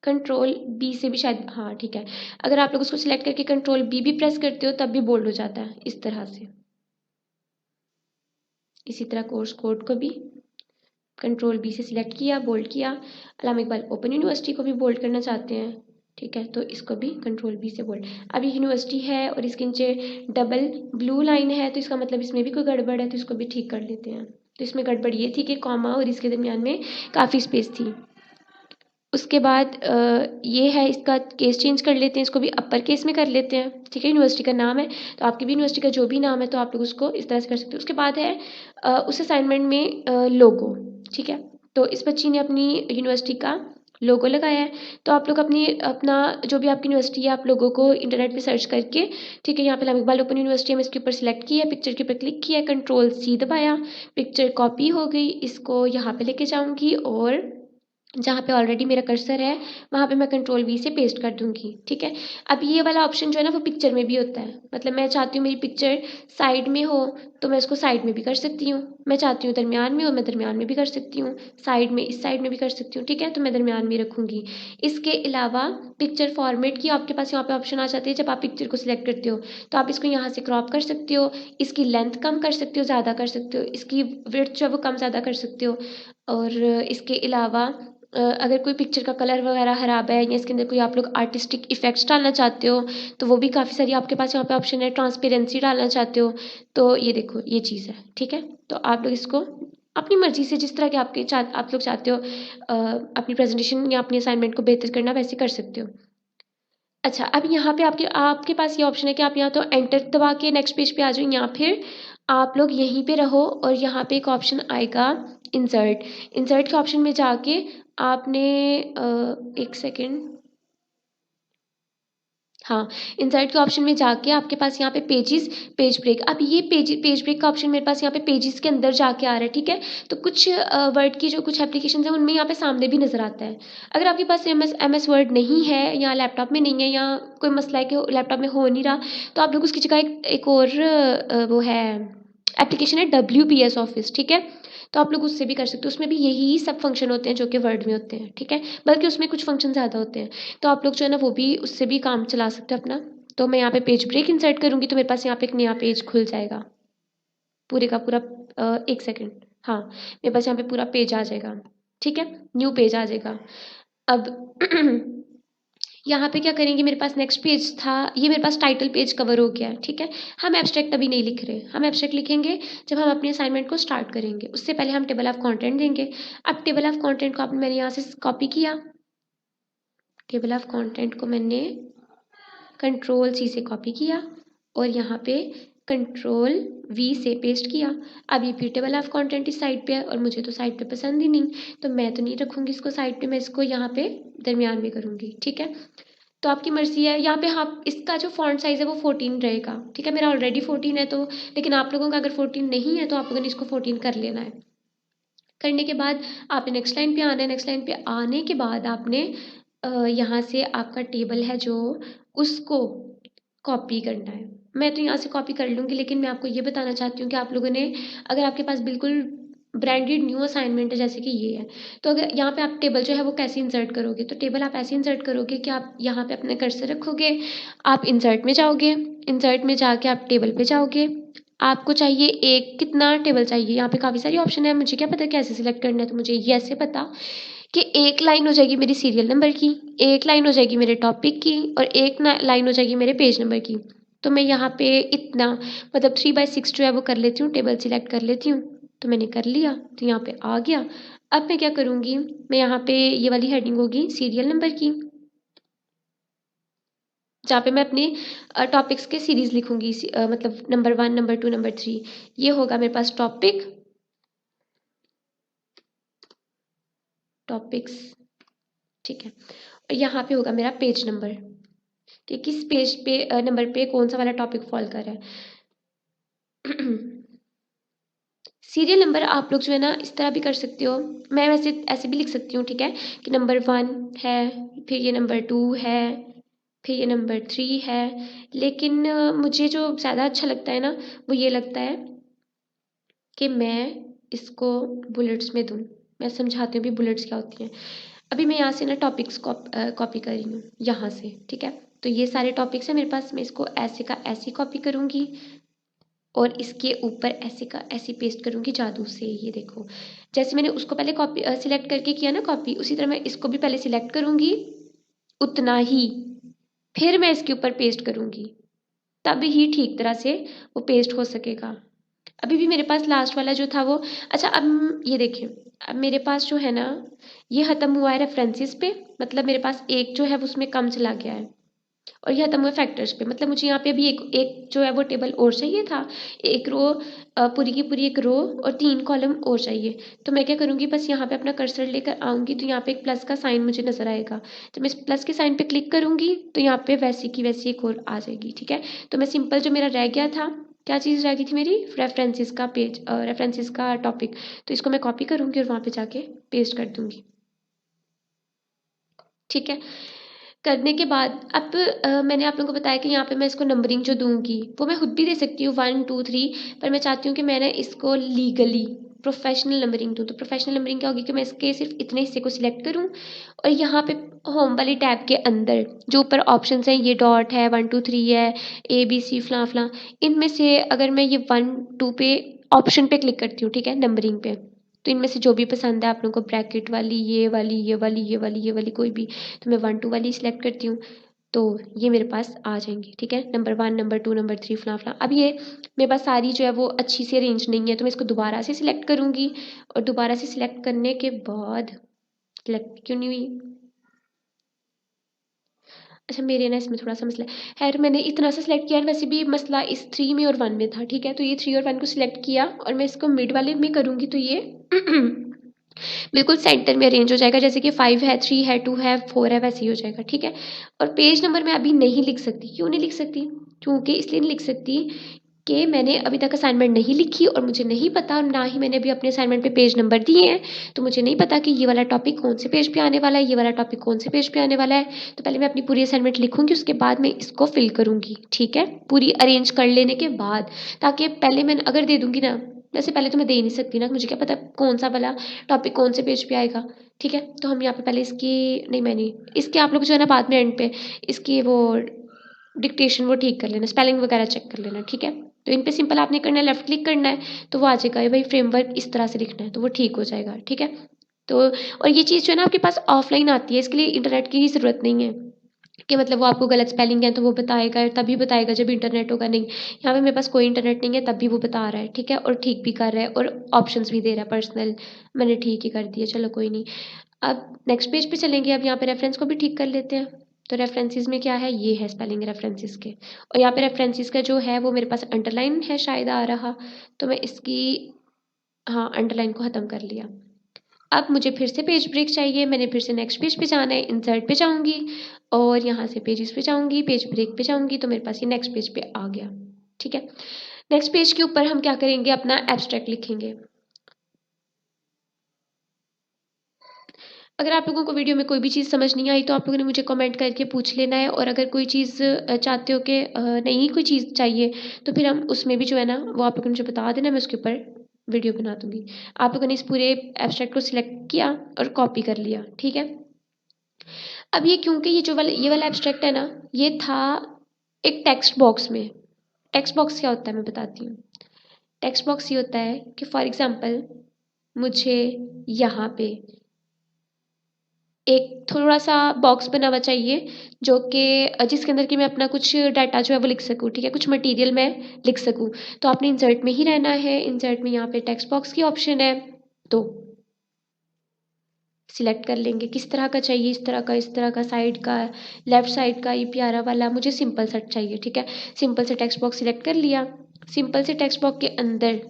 [SPEAKER 1] कंट्रोल बी से भी शायद, हाँ ठीक है, अगर आप लोग उसको सिलेक्ट करके कंट्रोल बी भी प्रेस करते हो तब भी बोल्ड हो जाता है इस तरह से। इसी तरह कोर्स कोड को भी कंट्रोल बी से सिलेक्ट किया, बोल्ड किया। अल्लामा इकबाल ओपन यूनिवर्सिटी को भी बोल्ड करना चाहते हैं, ठीक है, तो इसको भी कंट्रोल बी से बोल्ड। अब ये यूनिवर्सिटी है और इसके नीचे डबल ब्लू लाइन है, तो इसका मतलब इसमें भी कोई गड़बड़ है, तो इसको भी ठीक कर लेते हैं। तो इसमें गड़बड़ ये थी कि कॉमा और इसके दरमियान में काफ़ी स्पेस थी। उसके बाद ये है, इसका केस चेंज कर लेते हैं, इसको भी अपर केस में कर लेते हैं, ठीक है। यूनिवर्सिटी का नाम है तो आपकी भी यूनिवर्सिटी का जो भी नाम है तो आप लोग उसको इस तरह से कर सकते हो। उसके बाद है उस असाइनमेंट में लोगो, ठीक है, तो इस बच्ची ने अपनी यूनिवर्सिटी का लोगो लगाया है। तो आप लोग अपना जो भी आपकी यूनिवर्सिटी है आप लोगों को इंटरनेट पे सर्च करके, ठीक है, यहाँ पे अल्लामा इकबाल ओपन यूनिवर्सिटी में इसके ऊपर सेलेक्ट किया, पिक्चर के ऊपर क्लिक किया, कंट्रोल सी दबाया, पिक्चर कॉपी हो गई, इसको यहाँ पे लेके जाऊँगी और जहाँ पे ऑलरेडी मेरा कर्सर है वहाँ पे मैं कंट्रोल वी से पेस्ट कर दूँगी, ठीक है। अब ये वाला ऑप्शन जो है ना वो पिक्चर में भी होता है, मतलब मैं चाहती हूँ मेरी पिक्चर साइड में हो तो मैं उसको साइड में भी कर सकती हूँ, मैं चाहती हूँ दरमियान में हो मैं दरमियान में भी कर सकती हूँ, साइड में इस साइड में भी कर सकती हूँ, ठीक है, तो मैं दरमियान में रखूँगी। इसके अलावा पिक्चर फॉर्मेट की आपके पास यहाँ पे ऑप्शन आ जाती है, जब आप पिक्चर को सिलेक्ट करते हो तो आप इसको यहाँ से क्रॉप कर सकते हो, इसकी लेंथ कम कर सकते हो, ज़्यादा कर सकते हो, इसकी विड्थ जो है वो कम ज़्यादा कर सकते हो। और इसके अलावा अगर कोई पिक्चर का कलर वगैरह ख़राब है या इसके अंदर कोई आप लोग आर्टिस्टिक इफ़ेक्ट्स डालना चाहते हो तो वो भी काफ़ी सारी आपके पास यहाँ पे ऑप्शन है। ट्रांसपेरेंसी डालना चाहते हो तो ये देखो ये चीज़ है, ठीक है। तो आप लोग इसको अपनी मर्ज़ी से जिस तरह के आप लोग चाहते हो अपनी प्रेजेंटेशन या अपनी असाइनमेंट को बेहतर करना वैसे कर सकते हो। अच्छा, अब यहाँ पे आपके आपके पास ये ऑप्शन है कि आप यहाँ तो एंटर दबा के नेक्स्ट पेज पे आ जाओ, या फिर आप लोग यहीं पे रहो और यहाँ पे एक ऑप्शन आएगा इंसर्ट। इंसर्ट के ऑप्शन में जाके आपने एक सेकेंड, हाँ, इंसर्ट के ऑप्शन में जाके आपके पास यहाँ पे पेजेस, पेज ब्रेक, अब ये पेज ब्रेक का ऑप्शन मेरे पास यहाँ पे पेजेस के अंदर जाके आ रहा है, ठीक है। तो कुछ वर्ड की जो कुछ एप्लीकेशंस हैं उनमें यहाँ पे सामने भी नज़र आता है। अगर आपके पास एम एस वर्ड नहीं है या लैपटॉप में नहीं है या कोई मसला है कि लैपटॉप में हो नहीं रहा, तो आप लोग उसकी जगह एक और वो है एप्लीकेशन है WPS ऑफिस, ठीक है, तो आप लोग उससे भी कर सकते हो। उसमें भी यही सब फंक्शन होते हैं जो कि वर्ड में होते हैं, ठीक है, बल्कि उसमें कुछ फंक्शन ज़्यादा होते हैं। तो आप लोग जो है ना वो भी उससे भी काम चला सकते हो अपना। तो मैं यहाँ पे पेज ब्रेक इंसर्ट करूँगी तो मेरे पास यहाँ पे एक नया पेज खुल जाएगा, पूरे का पूरा एक सेकेंड, हाँ, मेरे पास यहाँ पे पूरा पेज आ जाएगा, ठीक है, न्यू पेज आ जाएगा। अब यहाँ पे क्या करेंगे, मेरे पास नेक्स्ट पेज था, ये मेरे पास टाइटल पेज कवर हो गया, ठीक है। हम एब्स्ट्रैक्ट अभी नहीं लिख रहे, हम एब्स्ट्रैक्ट लिखेंगे जब हम अपने असाइनमेंट को स्टार्ट करेंगे, उससे पहले हम टेबल ऑफ कंटेंट देंगे। अब टेबल ऑफ कंटेंट को मैंने यहाँ से कॉपी किया, टेबल ऑफ कंटेंट को मैंने कंट्रोल सी से कॉपी किया और यहाँ पे कंट्रोल वी से पेस्ट किया। अब ये फिर टेबल ऑफ कंटेंट इस साइड पे है और मुझे तो साइड पे पसंद ही नहीं, तो मैं तो नहीं रखूँगी इसको साइड पे, मैं इसको यहाँ पे दरमियान में करूँगी, ठीक है। तो आपकी मर्जी है, यहाँ पे हाँ इसका जो फॉन्ट साइज़ है वो 14 रहेगा, ठीक है। मेरा ऑलरेडी 14 है, तो लेकिन आप लोगों का अगर 14 नहीं है तो आप लोगों ने इसको 14 कर लेना है। करने के बाद आपने नेक्स्ट लाइन पे आना है, नेक्स्ट लाइन पे आने के बाद आपने यहाँ से आपका टेबल है जो उसको कॉपी करना है। मैं तो यहाँ से कॉपी कर लूँगी, लेकिन मैं आपको ये बताना चाहती हूँ कि आप लोगों ने, अगर आपके पास बिल्कुल ब्रांडेड न्यू असाइनमेंट है जैसे कि ये है, तो अगर यहाँ पे आप टेबल जो है वो कैसे इंसर्ट करोगे, तो टेबल आप ऐसे इंसर्ट करोगे कि आप यहाँ पे अपने कर्सर रखोगे, आप इंसर्ट में जाओगे, इंसर्ट में जाके आप टेबल पे जाओगे, आपको चाहिए एक कितना टेबल चाहिए, यहाँ पे काफ़ी सारी ऑप्शन है, मुझे क्या पता कैसे सिलेक्ट करना है, तो मुझे ये ऐसे पता कि एक लाइन हो जाएगी मेरी सीरियल नंबर की, एक लाइन हो जाएगी मेरे टॉपिक की और एक लाइन हो जाएगी मेरे पेज नंबर की। तो मैं यहाँ पे इतना मतलब 3/6 जो है वो कर लेती हूँ, टेबल सिलेक्ट कर लेती हूँ, तो मैंने कर लिया, तो यहाँ पे आ गया। अब मैं क्या करूँगी, मैं यहाँ पे ये वाली हेडिंग होगी सीरियल नंबर की, जहाँ पे मैं अपने टॉपिक्स के सीरीज़ लिखूँगी, मतलब नंबर 1, नंबर 2, नंबर 3, ये होगा मेरे पास टॉपिक्स, ठीक है। और यहाँ पे होगा मेरा पेज नंबर कि किस पेज पे नंबर पे कौन सा वाला टॉपिक फॉल कर रहा है। सीरियल नंबर आप लोग जो है ना इस तरह भी कर सकते हो, मैं वैसे ऐसे भी लिख सकती हूँ, ठीक है, कि नंबर 1 है, फिर ये नंबर 2 है, फिर ये नंबर 3 है, लेकिन मुझे जो ज़्यादा अच्छा लगता है ना वो ये लगता है कि मैं इसको बुलेट्स में दूँ। मैं समझाती हूँ भी बुलेट्स क्या होती हैं। अभी मैं यहाँ से ना टॉपिक्स कॉपी कर रही हूँ यहाँ से, ठीक है। तो ये सारे टॉपिक्स हैं मेरे पास, मैं इसको ऐसे का ऐसे कॉपी करूँगी और इसके ऊपर ऐसे का ऐसे पेस्ट करूँगी जादू से, ये देखो। जैसे मैंने उसको पहले कॉपी सिलेक्ट करके किया ना कॉपी, उसी तरह मैं इसको भी पहले सिलेक्ट करूँगी उतना ही, फिर मैं इसके ऊपर पेस्ट करूँगी, तब ही ठीक तरह से वो पेस्ट हो सकेगा। अभी भी मेरे पास लास्ट वाला जो था वो, अच्छा अब ये देखिए, अब मेरे पास जो है ना ये ख़त्म हुआ है रेफरेंसेस पे, मतलब मेरे पास एक जो है उसमें कम चला गया है, और यह ख़त्म हुआ फैक्टर्स पे, मतलब मुझे यहाँ पे अभी एक एक जो है वो टेबल और चाहिए था, एक रो, पूरी की पूरी एक रो और 3 कॉलम और चाहिए। तो मैं क्या करूँगी, बस यहाँ पे अपना कर्सर लेकर आऊँगी, तो यहाँ पे एक प्लस का साइन मुझे नज़र आएगा, जब मैं इस प्लस के साइन पे क्लिक करूँगी तो यहाँ पे वैसी की वैसी एक और आ जाएगी, ठीक है। तो मैं सिंपल जो मेरा रह गया था, क्या चीज़ रह गई थी मेरी, रेफरेंसेस का पेज, रेफरेंसेस का टॉपिक, तो इसको मैं कॉपी करूँगी और वहाँ पे जाके पेस्ट कर दूँगी, ठीक है। करने के बाद अब मैंने आप लोगों को बताया कि यहाँ पे मैं इसको नंबरिंग जो दूँगी वो मैं खुद भी दे सकती हूँ 1 2 3, पर मैं चाहती हूँ कि मैं ना इसको लीगली प्रोफेशनल नंबरिंग दूँ। तो प्रोफेशनल नंबरिंग क्या होगी कि मैं इसके सिर्फ इतने हिस्से को सिलेक्ट करूँ और यहाँ पे होम वाली टैब के अंदर जो ऊपर ऑप्शंस हैं, ये डॉट है, 1 2 3 है, ABC फलां फलां, इनमें से अगर मैं ये 1 2 पे ऑप्शन पे क्लिक करती हूँ, ठीक है, नंबरिंग पे, तो इनमें से जो भी पसंद है आप लोगों को, ब्रैकेट वाली, ये वाली, ये वाली, ये वाली, ये वाली, कोई भी, तो मैं 1 2 वाली सिलेक्ट करती हूँ, तो ये मेरे पास आ जाएंगी, ठीक है। नंबर 1, नंबर 2, नंबर 3 फलां फलां। अब ये मेरे पास सारी जो है वो अच्छी से अरेंज नहीं है, तो मैं इसको दोबारा से सिलेक्ट करूँगी और दोबारा से सिलेक्ट करने के बाद सिलेक्ट क्यों नहीं हुई, अच्छा मेरे ना इसमें थोड़ा सा मसला है, खैर मैंने इतना सा सिलेक्ट किया, वैसे भी मसला इस 3 में और 1 में था, ठीक है। तो ये 3 और 1 को सिलेक्ट किया और मैं इसको मिड वाले में करूँगी, तो ये बिल्कुल सेंटर में अरेंज हो जाएगा, जैसे कि 5 है, 3 है, 2 है, 4 है, वैसे ही हो जाएगा, ठीक है। और पेज नंबर मैं अभी नहीं लिख सकती, क्यों नहीं लिख सकती, क्योंकि इसलिए नहीं लिख सकती कि मैंने अभी तक असाइनमेंट नहीं लिखी और मुझे नहीं पता, और ना ही मैंने अभी अपने असाइनमेंट पे पेज नंबर दिए हैं, तो मुझे नहीं पता कि ये वाला टॉपिक कौन से पेज पे आने वाला है, ये वाला टॉपिक कौन से पेज पे आने वाला है। तो पहले मैं अपनी पूरी असाइनमेंट लिखूंगी, उसके बाद मैं इसको फिल करूंगी, ठीक है, पूरी अरेंज कर लेने के बाद, ताकि पहले मैं अगर दे दूंगी ना, वैसे पहले तो मैं दे ही नहीं सकती ना, मुझे क्या पता कौन सा वाला टॉपिक कौन से पेज पे आएगा, ठीक है। तो हम यहाँ पे पहले इसकी, नहीं मैंने इसके, आप लोग जो है ना बाद में एंड पे इसकी वो डिक्टेशन वो ठीक कर लेना, स्पेलिंग वगैरह चेक कर लेना, ठीक है। तो इन पे सिंपल आपने करना है, लेफ्ट क्लिक करना है तो वो आ जाएगा, ये भाई फ्रेमवर्क इस तरह से लिखना है, तो वो ठीक हो जाएगा, ठीक है। तो और ये चीज़ जो है ना आपके पास ऑफलाइन आती है, इसके लिए इंटरनेट की ही ज़रूरत नहीं है, कि मतलब वो आपको गलत स्पेलिंग है तो वो बताएगा, तभी बताएगा जब इंटरनेट होगा। नहीं, यहाँ पे मेरे पास कोई इंटरनेट नहीं है तब भी वो बता रहा है, ठीक है, और ठीक भी कर रहा है और ऑप्शंस भी दे रहा है पर्सनल। मैंने ठीक ही कर दिया, चलो कोई नहीं। अब नेक्स्ट पेज पे चलेंगे। अब यहाँ पे रेफरेंस को भी ठीक कर लेते हैं। तो रेफरेंसेस में क्या है, ये है स्पेलिंग रेफरेंसेस के, और यहाँ पे रेफरेंसेस का जो है वो मेरे पास अंडरलाइन है शायद आ रहा, तो मैं इसकी, हाँ, अंडरलाइन को ख़त्म कर लिया। अब मुझे फिर से पेज ब्रेक चाहिए, मैंने फिर से नेक्स्ट पेज पे जाना है, इंसर्ट पे जाऊँगी और यहाँ से पेजेस पे जाऊँगी, पेज ब्रेक पे जाऊँगी, तो मेरे पास ये नेक्स्ट पेज पे आ गया, ठीक है। नेक्स्ट पेज के ऊपर हम क्या करेंगे, अपना एब्स्ट्रैक्ट लिखेंगे। अगर आप लोगों को वीडियो में कोई भी चीज़ समझ नहीं आई तो आप लोगों ने मुझे कमेंट करके पूछ लेना है, और अगर कोई चीज़ चाहते हो कि नहीं कोई चीज़ चाहिए तो फिर हम उसमें भी जो है ना वो आप लोग मुझे बता देना, मैं उसके ऊपर वीडियो बना दूँगी। आप लोगों ने इस पूरे एब्स्ट्रैक्ट को सिलेक्ट किया और कॉपी कर लिया, ठीक है। अब ये क्योंकि ये वाला एब्स्ट्रैक्ट है ना, ये था एक टेक्स्ट बॉक्स में। टेक्स्ट बॉक्स क्या होता है मैं बताती हूँ। टेक्स्ट बॉक्स ये होता है कि फॉर एग्ज़ाम्पल मुझे यहाँ पे एक थोड़ा-सा बॉक्स बना हुआ चाहिए जो कि जिसके अंदर कि मैं अपना कुछ डाटा जो है वो लिख सकूँ, ठीक है? कुछ मटीरियल मैं लिख सकूँ। तो आपने इंसर्ट में ही रहना है, इंसर्ट में यहाँ पे टेक्स्ट बॉक्स की ऑप्शन है, तो सिलेक्ट कर लेंगे किस तरह का चाहिए, इस तरह का, साइड का, लेफ्ट साइड का, ये प्यारा वाला, मुझे सिंपल सा चाहिए, ठीक है? सिंपल से टेक्स्ट बॉक्स सिलेक्ट कर लिया। सिंपल से टेक्स्ट बॉक्स के अंदर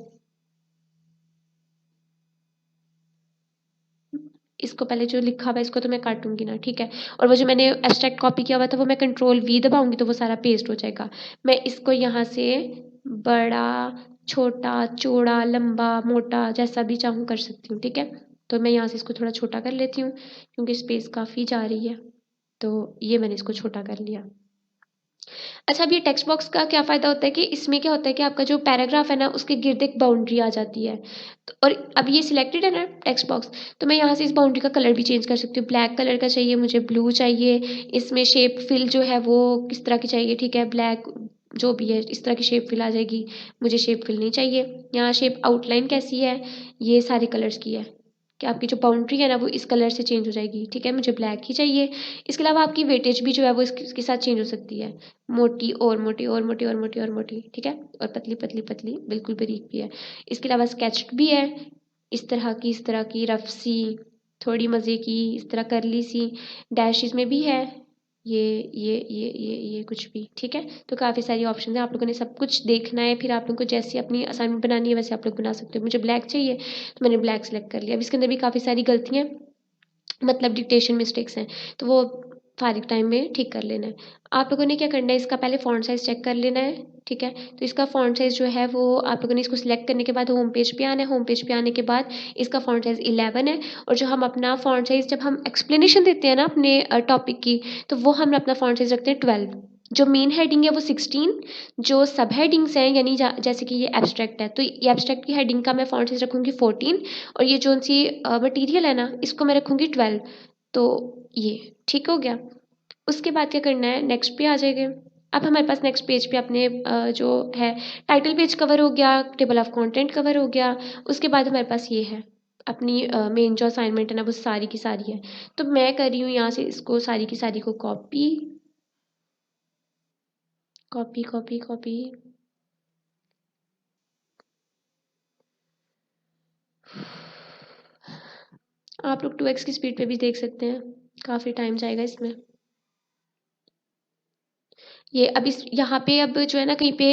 [SPEAKER 1] इसको पहले जो लिखा हुआ है इसको तो मैं काटूँगी ना, ठीक है? और वो जो मैंने एब्स्ट्रैक्ट कॉपी किया हुआ था वो मैं कंट्रोल वी दबाऊँगी तो वो सारा पेस्ट हो जाएगा। मैं इसको यहाँ से बड़ा, छोटा, चौड़ा, लंबा, मोटा जैसा भी चाहूँ कर सकती हूँ, ठीक है? तो मैं यहाँ से इसको थोड़ा छोटा कर लेती हूँ क्योंकि स्पेस काफ़ी जा रही है। तो ये मैंने इसको छोटा कर लिया। अच्छा, अब ये टेक्स्ट बॉक्स का क्या फ़ायदा होता है कि इसमें क्या होता है कि आपका जो पैराग्राफ है ना उसके गिर्द एक बाउंड्री आ जाती है। तो और अब ये सिलेक्टेड है ना टेक्स्ट बॉक्स, तो मैं यहाँ से इस बाउंड्री का कलर भी चेंज कर सकती हूँ। ब्लैक कलर का चाहिए मुझे, ब्लू चाहिए, इसमें शेप फिल जो है वो किस तरह की चाहिए, ठीक है, ब्लैक जो भी है इस तरह की शेप फिल आ जाएगी। मुझे शेप फिल नहीं चाहिए। यहाँ शेप आउटलाइन कैसी है, ये सारे कलर्स की है कि आपकी जो बाउंड्री है ना वो इस कलर से चेंज हो जाएगी, ठीक है, मुझे ब्लैक ही चाहिए। इसके अलावा आपकी वेटेज भी जो है वो इसके साथ चेंज हो सकती है, मोटी और मोटी और मोटी और मोटी और मोटी, ठीक है, और पतली पतली पतली बिल्कुल बारीक भी है। इसके अलावा स्केच्ड भी है, इस तरह की रफ सी, थोड़ी मज़े की, इस तरह करली सी, डैशेस में भी है, ये कुछ भी, ठीक है। तो काफ़ी सारी ऑप्शन है, आप लोगों ने सब कुछ देखना है, फिर आप लोगों को जैसी अपनी असाइनमेंट बनानी है वैसे आप लोग बना सकते हो। मुझे ब्लैक चाहिए तो मैंने ब्लैक सेलेक्ट कर लिया। अब इसके अंदर भी काफ़ी सारी गलतियाँ, मतलब डिक्टेशन मिस्टेक्स हैं, तो वो फारिग टाइम में ठीक कर लेना है। आप लोगों ने क्या करना है, इसका पहले फ़ॉन्ट साइज़ चेक कर लेना है, ठीक है? तो इसका फ़ॉन्ट साइज़ जो है वो आप लोगों ने इसको सिलेक्ट करने के बाद होम पेज पे आना है। होम पेज पे आने के बाद इसका फ़ॉन्ट साइज़ 11 है, और जो हम अपना फ़ॉन्ट साइज़ जब हम एक्सप्लेनेशन देते हैं ना अपने टॉपिक की, तो वो हम अपना फ़ॉन्ट साइज़ रखते हैं 12। जो मेन हेडिंग है वो 16, जो सब हेडिंग्स हैं यानी जैसे कि ये एब्स्ट्रैक्ट है, तो ये एब्स्ट्रैक्ट की हेडिंग का मैं फ़ॉन्ट साइज़ रखूँगी 14, और ये जोन-सी मटीरियल है ना इसको मैं रखूँगी 12। तो ये ठीक हो गया। उसके बाद क्या करना है, नेक्स्ट पे आ जाएंगे। अब हमारे पास नेक्स्ट पेज पे अपने जो है टाइटल पेज कवर हो गया, टेबल ऑफ कंटेंट कवर हो गया। उसके बाद हमारे पास ये है अपनी मेन जो असाइनमेंट है ना वो सारी की सारी है। तो मैं कर रही हूँ यहाँ से इसको सारी की सारी को कॉपी कॉपी कॉपी कॉपी। आप लोग 2x की स्पीड पे भी देख सकते हैं, काफ़ी टाइम जाएगा इसमें। ये अब इस यहाँ पे अब जो है ना कहीं पे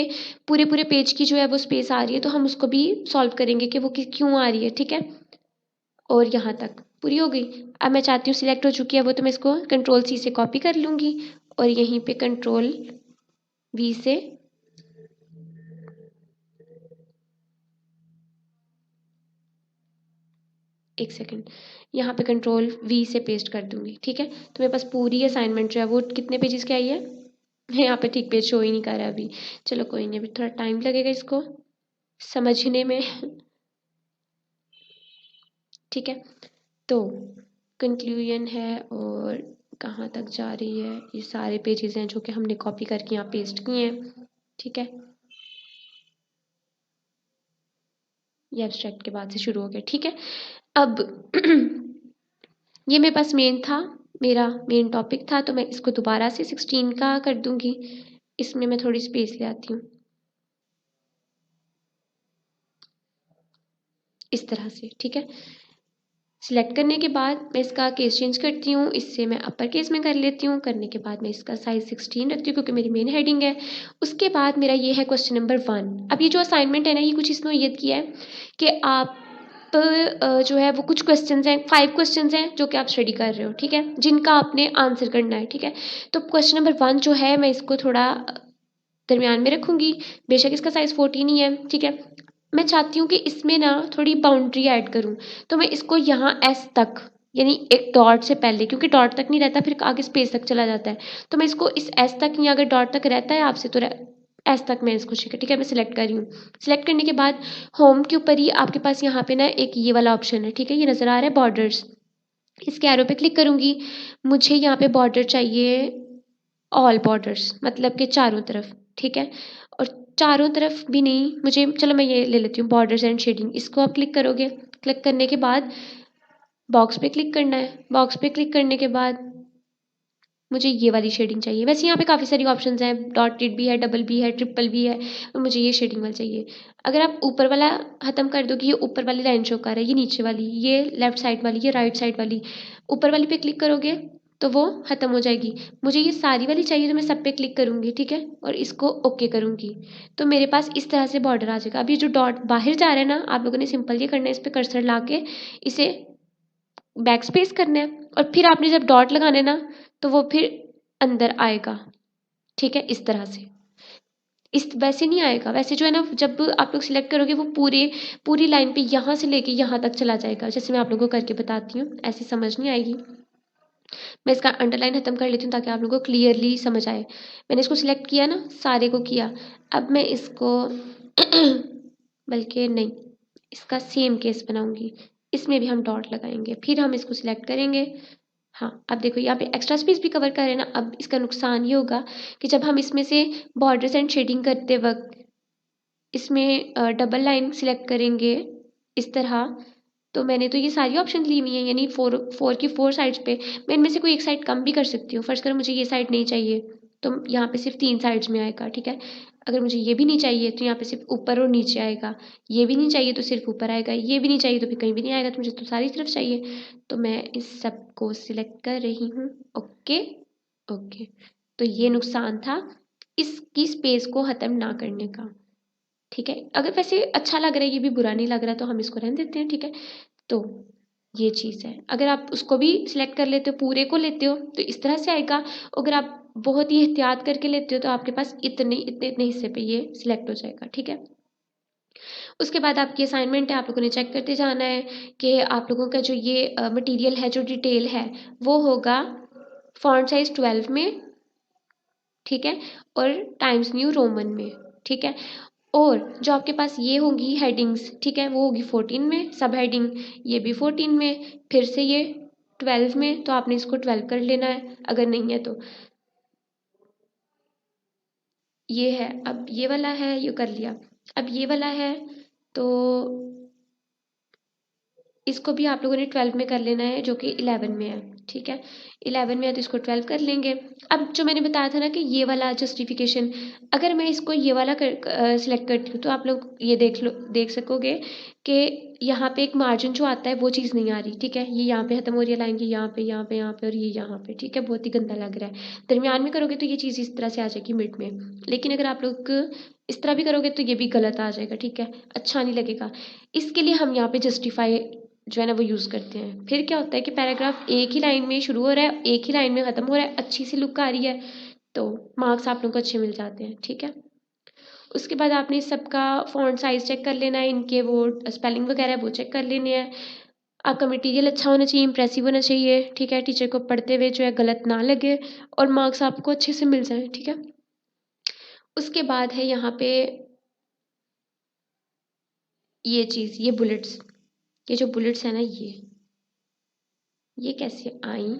[SPEAKER 1] पूरे पूरे पेज की जो है वो स्पेस आ रही है, तो हम उसको भी सॉल्व करेंगे कि वो क्यों आ रही है, ठीक है। और यहाँ तक पूरी हो गई। अब मैं चाहती हूँ सिलेक्ट हो चुकी है वो, तो मैं इसको कंट्रोल सी से कॉपी कर लूँगी और यहीं पे कंट्रोल वी से एक सेकेंड, यहाँ पे कंट्रोल वी से पेस्ट कर दूँगी, ठीक है। तो मेरे पास पूरी असाइनमेंट जो है वो कितने पेजेस की आई है, यहाँ पे ठीक पेज शो ही नहीं कर रहा अभी। चलो कोई नहीं, अभी थोड़ा टाइम लगेगा इसको समझने में ठीक है। तो कंक्लूजन है और कहाँ तक जा रही है, ये सारे पेजेस हैं जो कि हमने कॉपी करके यहाँ पेस्ट किए हैं, ठीक है। ये एब्स्ट्रैक्ट के बाद से शुरू हो गया, ठीक है। अब ये मेरे पास मेन था, मेरा मेन टॉपिक था, तो मैं इसको दोबारा से 16 का कर दूंगी। इसमें मैं थोड़ी स्पेस ले आती हूँ इस तरह से, ठीक है। सिलेक्ट करने के बाद मैं इसका केस चेंज करती हूँ, इससे मैं अपर केस में कर लेती हूँ। करने के बाद मैं इसका साइज 16 रखती हूँ क्योंकि मेरी मेन हेडिंग है। उसके बाद मेरा ये है क्वेश्चन नंबर 1। अब ये जो असाइनमेंट है ना, ये कुछ इसमें ये किया है कि आप जो है वो कुछ क्वेश्चंस हैं, 5 क्वेश्चंस हैं जो कि आप स्टडी कर रहे हो, ठीक है, जिनका आपने आंसर करना है, ठीक है। तो क्वेश्चन नंबर 1 जो है मैं इसको थोड़ा दरमियान में रखूंगी। बेशक इसका साइज 14 ही है, ठीक है। मैं चाहती हूँ कि इसमें ना थोड़ी बाउंड्री ऐड करूँ, तो मैं इसको यहाँ एस तक, यानी एक डॉट से पहले, क्योंकि डॉट तक नहीं रहता फिर आगे स्पेस तक चला जाता है, तो मैं इसको इस एस तक, या अगर डॉट तक रहता है आपसे तो एस तक मैं इसको, ठीक है, मैं सिलेक्ट कर रही हूँ। सिलेक्ट करने के बाद होम के ऊपर ही आपके पास यहाँ पे ना एक ये वाला ऑप्शन है, ठीक है, ये नज़र आ रहा है बॉर्डर्स। इसके एरो पे क्लिक करूँगी। मुझे यहाँ पे बॉर्डर चाहिए ऑल बॉर्डर्स, मतलब कि चारों तरफ, ठीक है। और चारों तरफ भी नहीं, मुझे, चलो मैं ये ले लेती हूँ बॉर्डर्स एंड शेडिंग। इसको आप क्लिक करोगे। क्लिक करने के बाद बॉक्स पे क्लिक करना है। बॉक्स पे क्लिक करने के बाद मुझे ये वाली शेडिंग चाहिए। वैसे यहाँ पे काफ़ी सारी ऑप्शंस हैं, डॉटेड भी है, डबल भी है, ट्रिपल भी है, और मुझे ये शेडिंग वाला चाहिए। अगर आप ऊपर वाला ख़त्म कर दो कि ये ऊपर वाली लाइन शो कर रहा है, ये नीचे वाली, ये लेफ्ट साइड वाली, ये राइट साइड वाली, ऊपर वाली पे क्लिक करोगे तो वो ख़त्म हो जाएगी। मुझे ये सारी वाली चाहिए, तो मैं सब पे क्लिक करूँगी, ठीक है, और इसको ओके करूँगी। तो मेरे पास इस तरह से बॉर्डर आ जाएगा। अब ये जो डॉट बाहर जा रहा है ना, आप लोगों ने सिंपल ये करना है, इस पर कर्सर ला के इसे बैक स्पेस करना है, और फिर आपने जब डॉट लगाना है ना, तो वो फिर अंदर आएगा, ठीक है, इस तरह से। इस वैसे नहीं आएगा, वैसे जो है ना, जब आप लोग सिलेक्ट करोगे वो पूरी लाइन पे यहाँ से लेके यहाँ तक चला जाएगा। जैसे मैं आप लोगों को करके बताती हूँ, ऐसे समझ नहीं आएगी। मैं इसका अंडरलाइन खत्म कर लेती हूँ ताकि आप लोगों को क्लियरली समझ आए। मैंने इसको सिलेक्ट किया ना, सारे को किया। अब मैं इसको बल्कि नहीं, इसका सेम केस बनाऊंगी। इसमें भी हम डॉट लगाएंगे, फिर हम इसको सिलेक्ट करेंगे। हाँ, अब देखो यहाँ पे एक्स्ट्रा स्पेस भी कवर कर रहे हैं ना। अब इसका नुकसान ये होगा कि जब हम इसमें से बॉर्डर्स एंड शेडिंग करते वक्त इसमें डबल लाइन सिलेक्ट करेंगे इस तरह, तो मैंने तो ये सारी ऑप्शन ली हुई हैं, यानी फोर फोर की 4 साइड्स पे मैं इनमें से कोई एक साइड कम भी कर सकती हूँ। फर्स्ट करो मुझे ये साइड नहीं चाहिए, तो यहाँ पे सिर्फ 3 साइड्स में आएगा, ठीक है। अगर मुझे ये भी नहीं चाहिए तो यहाँ पे सिर्फ ऊपर और नीचे आएगा। ये भी नहीं चाहिए तो सिर्फ ऊपर आएगा। ये भी नहीं चाहिए तो फिर कहीं भी नहीं आएगा। तो मुझे तो सारी तरफ चाहिए, तो मैं इस सब को सिलेक्ट कर रही हूँ। Okay, okay. तो ये नुकसान था इसकी स्पेस को ख़त्म ना करने का, ठीक है। अगर वैसे अच्छा लग रहा है, ये भी बुरा नहीं लग रहा, तो हम इसको रहने देते हैं, ठीक है। तो ये चीज़ है। अगर आप उसको भी सिलेक्ट कर लेते हो, पूरे को लेते हो, तो इस तरह से आएगा। अगर आप बहुत ही एहतियात करके लेते हो तो आपके पास इतने इतने इतने हिस्से पे ये सिलेक्ट हो जाएगा, ठीक है। उसके बाद आपकी असाइनमेंट है, आप लोगों ने चेक करते जाना है कि आप लोगों का जो ये मटेरियल है, जो डिटेल है, वो होगा फॉन्ट साइज 12 में, ठीक है, और टाइम्स न्यू रोमन में, ठीक है। और जो आपके पास ये होंगी हेडिंग्स, ठीक है, वो होगी 14 में। सब हेडिंग ये भी 14 में, फिर से ये 12 में, तो आपने इसको 12 कर लेना है अगर नहीं है तो। ये है, अब ये वाला है, ये कर लिया। अब ये वाला है, तो इसको भी आप लोगों ने 12 में कर लेना है, जो कि 11 में है, ठीक है। 11 में है तो इसको 12 कर लेंगे। अब जो मैंने बताया था ना कि ये वाला जस्टिफिकेशन, अगर मैं इसको ये वाला सिलेक्ट करती हूँ तो आप लोग ये देख सकोगे कि यहाँ पे एक मार्जिन जो आता है वो चीज़ नहीं आ रही, ठीक है। ये यहाँ पे खत्म हो रही है लाइन, ये यहाँ पे, यहाँ पे, यहाँ पे, और ये यहाँ पे, ठीक है। बहुत ही गंदा लग रहा है। दरमियान में करोगे तो ये चीज़ इस तरह से आ जाएगी मिड में, लेकिन अगर आप लोग इस तरह भी करोगे तो ये भी गलत आ जाएगा, ठीक है, अच्छा नहीं लगेगा। इसके लिए हम यहाँ पे जस्टिफाई जो है ना वो यूज़ करते हैं। फिर क्या होता है कि पैराग्राफ एक ही लाइन में शुरू हो रहा है, एक ही लाइन में ख़त्म हो रहा है, अच्छी सी लुक आ रही है, तो मार्क्स आप लोगों को अच्छे मिल जाते हैं, ठीक है। उसके बाद आपने सबका फ़ॉन्ट साइज़ चेक कर लेना है, इनके वो स्पेलिंग वगैरह वो चेक कर लेने हैं। आपका मटेरियल अच्छा होना चाहिए, इंप्रेसिव होना चाहिए, ठीक है, टीचर को पढ़ते हुए जो है गलत ना लगे, और मार्क्स आपको अच्छे से मिल जाए, ठीक है। उसके बाद है यहाँ पे ये चीज़, ये बुलेट्स, ये जो बुलेट्स है ना, ये कैसे आई।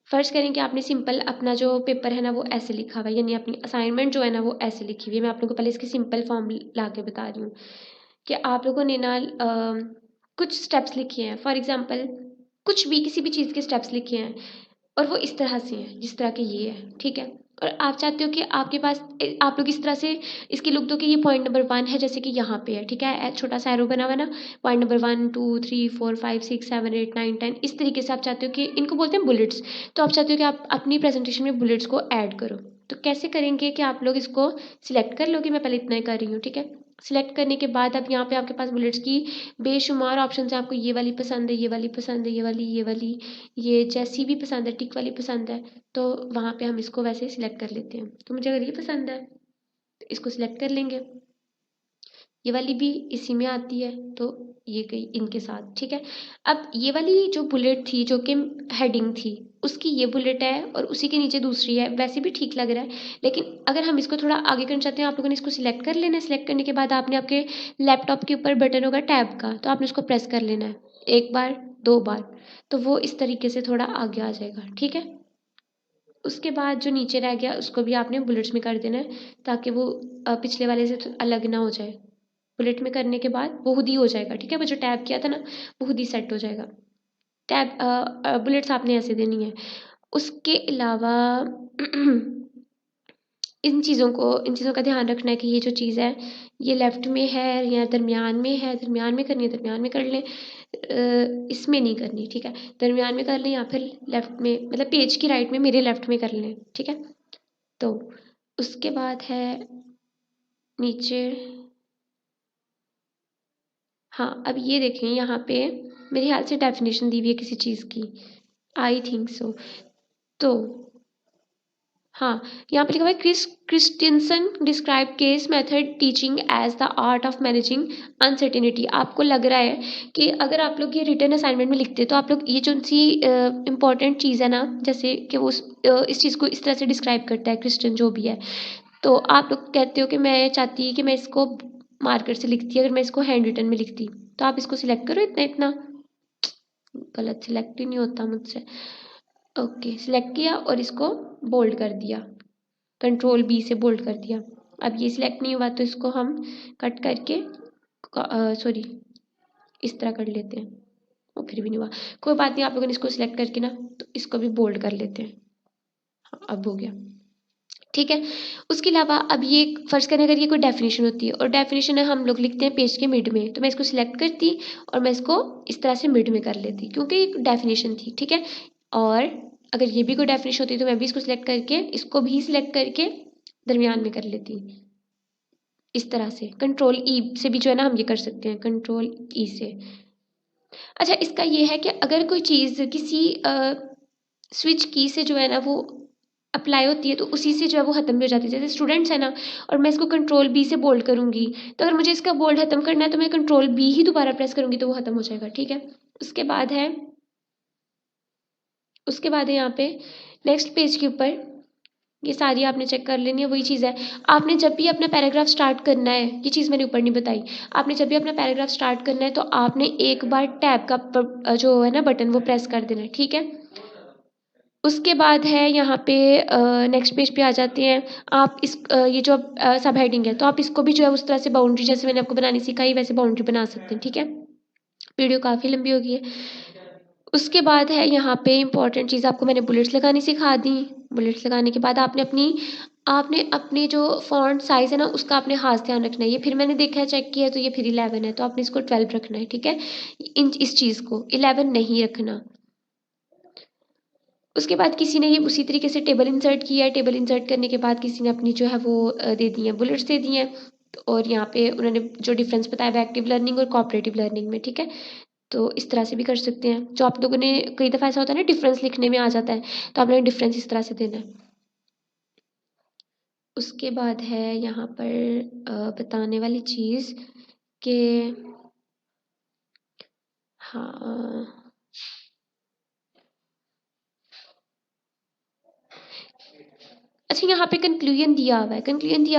[SPEAKER 1] फ़र्ज़ करें कि आपने सिंपल अपना जो पेपर है ना वो ऐसे लिखा हुआ है, यानी अपनी असाइनमेंट जो है ना वो ऐसे लिखी हुई है। मैं आप लोगों को पहले इसकी सिंपल फॉर्म ला के बता रही हूँ कि आप लोगों ने ना कुछ स्टेप्स लिखे हैं। फॉर एग्ज़ाम्पल कुछ भी किसी भी चीज़ के स्टेप्स लिखे हैं और वो इस तरह से हैं जिस तरह के ये है, ठीक है। और आप चाहते हो कि आपके पास आप लोग इस तरह से इसकी लुक दो कि ये पॉइंट नंबर 1 है, जैसे कि यहाँ पे है, ठीक है, छोटा सा एरो बना हुआ है ना, पॉइंट नंबर 1 2 3 4 5 6 7 8 9 10, इस तरीके से आप चाहते हो कि इनको बोलते हैं बुलेट्स। तो आप चाहते हो कि आप अपनी प्रेजेंटेशन में बुलेट्स को ऐड करो। तो कैसे करेंगे कि आप लोग इसको सिलेक्ट कर लो कि मैं पहले इतना ही कर रही हूँ, ठीक है। सिलेक्ट करने के बाद अब यहाँ पे आपके पास बुलेट्स की बेशुमार ऑप्शन है, आपको ये वाली पसंद है, ये वाली पसंद है, ये वाली, ये जैसी भी पसंद है, टिक वाली पसंद है, तो वहाँ पे हम इसको वैसे सिलेक्ट कर लेते हैं। तो मुझे अगर ये पसंद है तो इसको सिलेक्ट कर लेंगे। ये वाली भी इसी में आती है, तो ये गई इनके साथ, ठीक है। अब ये वाली जो बुलेट थी जो कि हेडिंग थी, उसकी ये बुलेट है और उसी के नीचे दूसरी है, वैसे भी ठीक लग रहा है। लेकिन अगर हम इसको थोड़ा आगे करना चाहते हैं, आप लोगों ने इसको सिलेक्ट कर लेना है। सिलेक्ट करने के बाद आपने आपके लैपटॉप के ऊपर बटन होगा टैब का, तो आपने उसको प्रेस कर लेना है 1 बार 2 बार, तो वो इस तरीके से थोड़ा आगे आ जाएगा, ठीक है। उसके बाद जो नीचे रह गया उसको भी आपने बुलेट्स में कर देना है, ताकि वो पिछले वाले से अलग ना हो जाए। बुलेट में करने के बाद वो खुद ही हो जाएगा, ठीक है। वो जो टैब किया था ना, वो खुद ही सेट हो जाएगा। टैब बुलेट्स आपने ऐसे देनी है। उसके अलावा इन चीज़ों का ध्यान रखना है कि ये जो चीज़ है ये लेफ्ट में है या दरमियान में है। दरमियान में करनी है दरमियान में कर लें, इसमें नहीं करनी, ठीक है। दरमियान में कर लें या फिर लेफ्ट में, मतलब पेज की राइट में, मेरे लेफ्ट में कर लें, ठीक है। तो उसके बाद है नीचे, हाँ अब ये देखें यहाँ पे मेरे ख्याल से डेफिनेशन दी हुई है किसी चीज़ की, आई थिंक सो। तो हाँ, यहाँ पे लिखा हुआ है Christiansen describe case method teaching as the art of managing uncertainty. आपको लग रहा है कि अगर आप लोग ये रिटर्न असाइनमेंट में लिखते तो आप लोग ये जो सी इम्पॉर्टेंट चीज़ है ना, जैसे कि वो इस चीज़ को इस तरह से डिस्क्राइब करता है क्रिश्चियन जो भी है, तो आप लोग कहते हो कि मैं चाहती कि मैं इसको मार्कर से लिखती, अगर मैं इसको हैंड रिटन में लिखती, तो आप इसको सिलेक्ट करो इतना इतना, गलत सिलेक्ट ही नहीं होता मुझसे। ओके, सिलेक्ट किया और इसको बोल्ड कर दिया, कंट्रोल बी से बोल्ड कर दिया। अब ये सिलेक्ट नहीं हुआ तो इसको हम कट करके सॉरी इस तरह कर लेते हैं, और फिर भी नहीं हुआ, कोई बात नहीं। आप लोगों ने इसको सिलेक्ट करके ना तो इसको भी बोल्ड कर लेते हैं। हाँ, अब हो गया, ठीक है। उसके अलावा अब ये फर्ज करें अगर ये कोई डेफिनेशन होती है और डेफिनेशन है हम लोग लिखते हैं पेज के मिड में, तो मैं इसको सिलेक्ट करती और मैं इसको इस तरह से मिड में कर लेती क्योंकि एक डेफिनेशन थी, ठीक है। और अगर ये भी कोई डेफिनेशन होती तो मैं भी इसको सिलेक्ट करके इसको भी सिलेक्ट करके दरमियान में कर लेती। इस तरह से कंट्रोल ई से भी जो है ना हम ये कर सकते हैं, कंट्रोल ई से। अच्छा, इसका ये है कि अगर कोई चीज़ किसी स्विच की से जो है ना वो अप्लाई होती है तो उसी से जो है वो ख़त्म भी हो जाती है। जैसे स्टूडेंट्स है ना, और मैं इसको कंट्रोल बी से बोल्ड करूँगी, तो अगर मुझे इसका बोल्ड ख़त्म करना है तो मैं कंट्रोल बी ही दोबारा प्रेस करूँगी तो वो ख़त्म हो जाएगा, ठीक है। उसके बाद है यहाँ पे नेक्स्ट पेज के ऊपर ये सारी आपने चेक कर लेनी है। वही चीज़ है, आपने जब भी अपना पैराग्राफ स्टार्ट करना है, ये चीज़ मैंने ऊपर नहीं बताई, आपने जब भी अपना पैराग्राफ स्टार्ट करना है तो आपने एक बार टैब का जो है ना बटन वो प्रेस कर देना है, ठीक है। उसके बाद है यहाँ पे नेक्स्ट पेज पे आ जाते हैं। आप इस ये जो सब हेडिंग है तो आप इसको भी जो है उस तरह से बाउंड्री जैसे मैंने आपको बनानी सिखाई वैसे बाउंड्री बना सकते हैं, ठीक है। वीडियो काफ़ी लंबी हो गई है। उसके बाद है यहाँ पे इम्पॉर्टेंट चीज़, आपको मैंने बुलेट्स लगानी सिखा दी। बुलेट्स लगाने के बाद आपने अपने जो फ़ॉन्ट साइज़ है ना उसका आपने ख़ास ध्यान रखना है। ये फिर मैंने देखा है चेक किया तो ये फिर 11 है, तो आपने इसको 12 रखना है, ठीक है। इस चीज़ को 11 नहीं रखना। उसके बाद किसी ने ये उसी तरीके से टेबल इंसर्ट किया है। टेबल इंसर्ट करने के बाद किसी ने अपनी जो है वो दे दी है बुलेट्स दे दी हैं। और यहाँ पे उन्होंने जो डिफरेंस बताया वो एक्टिव लर्निंग और कोऑपरेटिव लर्निंग में, ठीक है। तो इस तरह से भी कर सकते हैं। जो आप लोगों ने कई दफ़ा ऐसा होता है ना डिफरेंस लिखने में आ जाता है, तो आप लोगों ने डिफरेंस इस तरह से देना है। उसके बाद है यहाँ पर बताने वाली चीज़ कि हाँ, अच्छा यहाँ पे कंक्लूजन दिया हुआ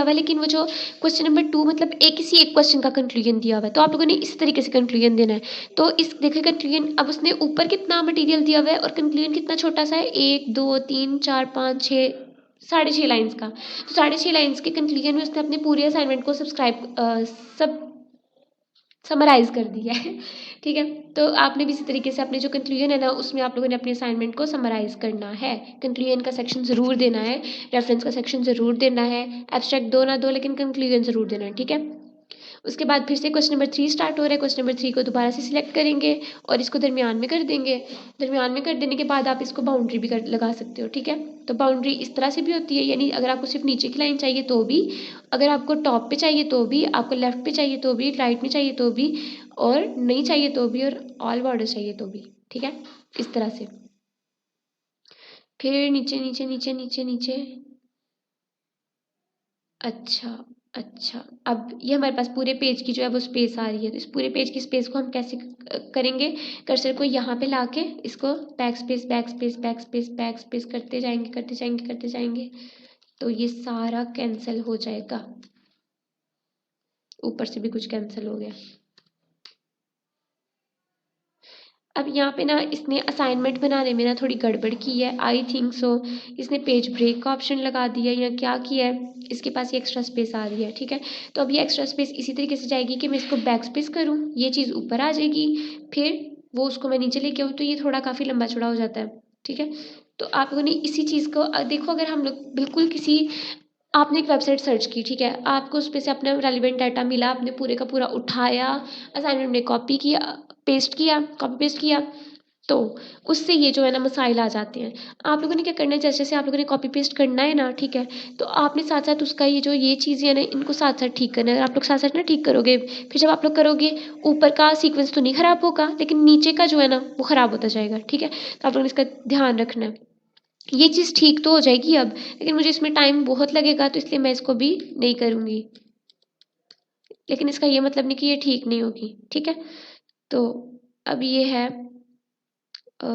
[SPEAKER 1] है, लेकिन वो जो क्वेश्चन नंबर 2 मतलब किसी एक क्वेश्चन का कंक्लूजन दिया हुआ है, तो आप लोगों ने इस तरीके से कंक्लूजन देना है। तो इस देखिए कंक्लूजन, अब उसने ऊपर कितना मटेरियल दिया हुआ है और कंक्लूजन कितना छोटा सा है, 1 2 3 4 5 6 6.5 लाइन्स का। तो 6.5 लाइन्स के कंक्लूजन में उसने अपने पूरे असाइनमेंट को सब समराइज़ कर दिया है। ठीक है, तो आपने भी इसी तरीके से अपने जो कंक्लूजन है ना उसमें आप लोगों ने अपने असाइनमेंट को समराइज़ करना है। कंक्लूजन का सेक्शन ज़रूर देना है, रेफरेंस का सेक्शन ज़रूर देना है, एब्स्ट्रैक्ट दो ना दो लेकिन कंक्लूजन ज़रूर देना है। ठीक है, उसके बाद फिर से क्वेश्चन नंबर 3 स्टार्ट हो रहा है। क्वेश्चन नंबर 3 को दोबारा से सिलेक्ट करेंगे और इसको दरमियान में कर देंगे। दरमियान में कर देने के बाद आप इसको बाउंड्री भी कर लगा सकते हो। ठीक है, तो बाउंड्री इस तरह से भी होती है, यानी अगर आपको सिर्फ नीचे की लाइन चाहिए तो भी, अगर आपको टॉप पे चाहिए तो भी, आपको लेफ्ट पे चाहिए तो भी, राइट में चाहिए तो भी, और नहीं चाहिए तो भी, और ऑल बॉर्डर चाहिए तो भी। ठीक है, इस तरह से फिर नीचे नीचे नीचे नीचे नीचे। अच्छा, अच्छा, अब ये हमारे पास पूरे पेज की जो है वो स्पेस आ रही है, तो इस पूरे पेज की स्पेस को हम कैसे करेंगे? कर्सर को यहाँ पे लाके इसको back space back space back space back space करते जाएंगे करते जाएंगे करते जाएंगे, तो ये सारा कैंसिल हो जाएगा। ऊपर से भी कुछ कैंसिल हो गया। अब यहाँ पे ना इसने असाइनमेंट बनाने में ना थोड़ी गड़बड़ की है, आई थिंक सो। इसने पेज ब्रेक का ऑप्शन लगा दिया या क्या किया है, इसके पास ये एक्स्ट्रा स्पेस आ रही है। ठीक है, तो अब ये एक्स्ट्रा स्पेस इसी तरीके से जाएगी कि मैं इसको बैक स्पेस करूँ, ये चीज़ ऊपर आ जाएगी, फिर वो उसको मैं नीचे लेके आऊँ, तो ये थोड़ा काफ़ी लंबा चौड़ा हो जाता है। ठीक है, तो आप लोगों ने इसी चीज़ को देखो, अगर हम लोग बिल्कुल किसी, आपने एक वेबसाइट सर्च की, ठीक है, आपको उस पे से अपना रेलिवेंट डाटा मिला, आपने पूरे का पूरा उठाया, असाइनमेंट में कॉपी किया, पेस्ट किया, कॉपी पेस्ट किया, तो उससे ये जो है ना मसाइल आ जाते हैं। आप लोगों ने क्या करना है, जैसे जैसे आप लोगों ने कॉपी पेस्ट करना है ना, ठीक है, तो आपने साथ साथ उसका ये जो ये चीज़ें हैं ना, इनको साथ साथ ठीक करना है। अगर आप लोग साथ साथ ना ठीक करोगे, फिर जब आप लोग करोगे, ऊपर का सीक्वेंस तो नहीं ख़राब होगा, लेकिन नीचे का जो है ना वो ख़राब होता जाएगा। ठीक है, तो आप लोगों ने इसका ध्यान रखना है। ये चीज़ ठीक तो हो जाएगी अब, लेकिन मुझे इसमें टाइम बहुत लगेगा, तो इसलिए मैं इसको भी नहीं करूँगी, लेकिन इसका ये मतलब नहीं कि ये ठीक नहीं होगी। ठीक है, तो अब ये है अ,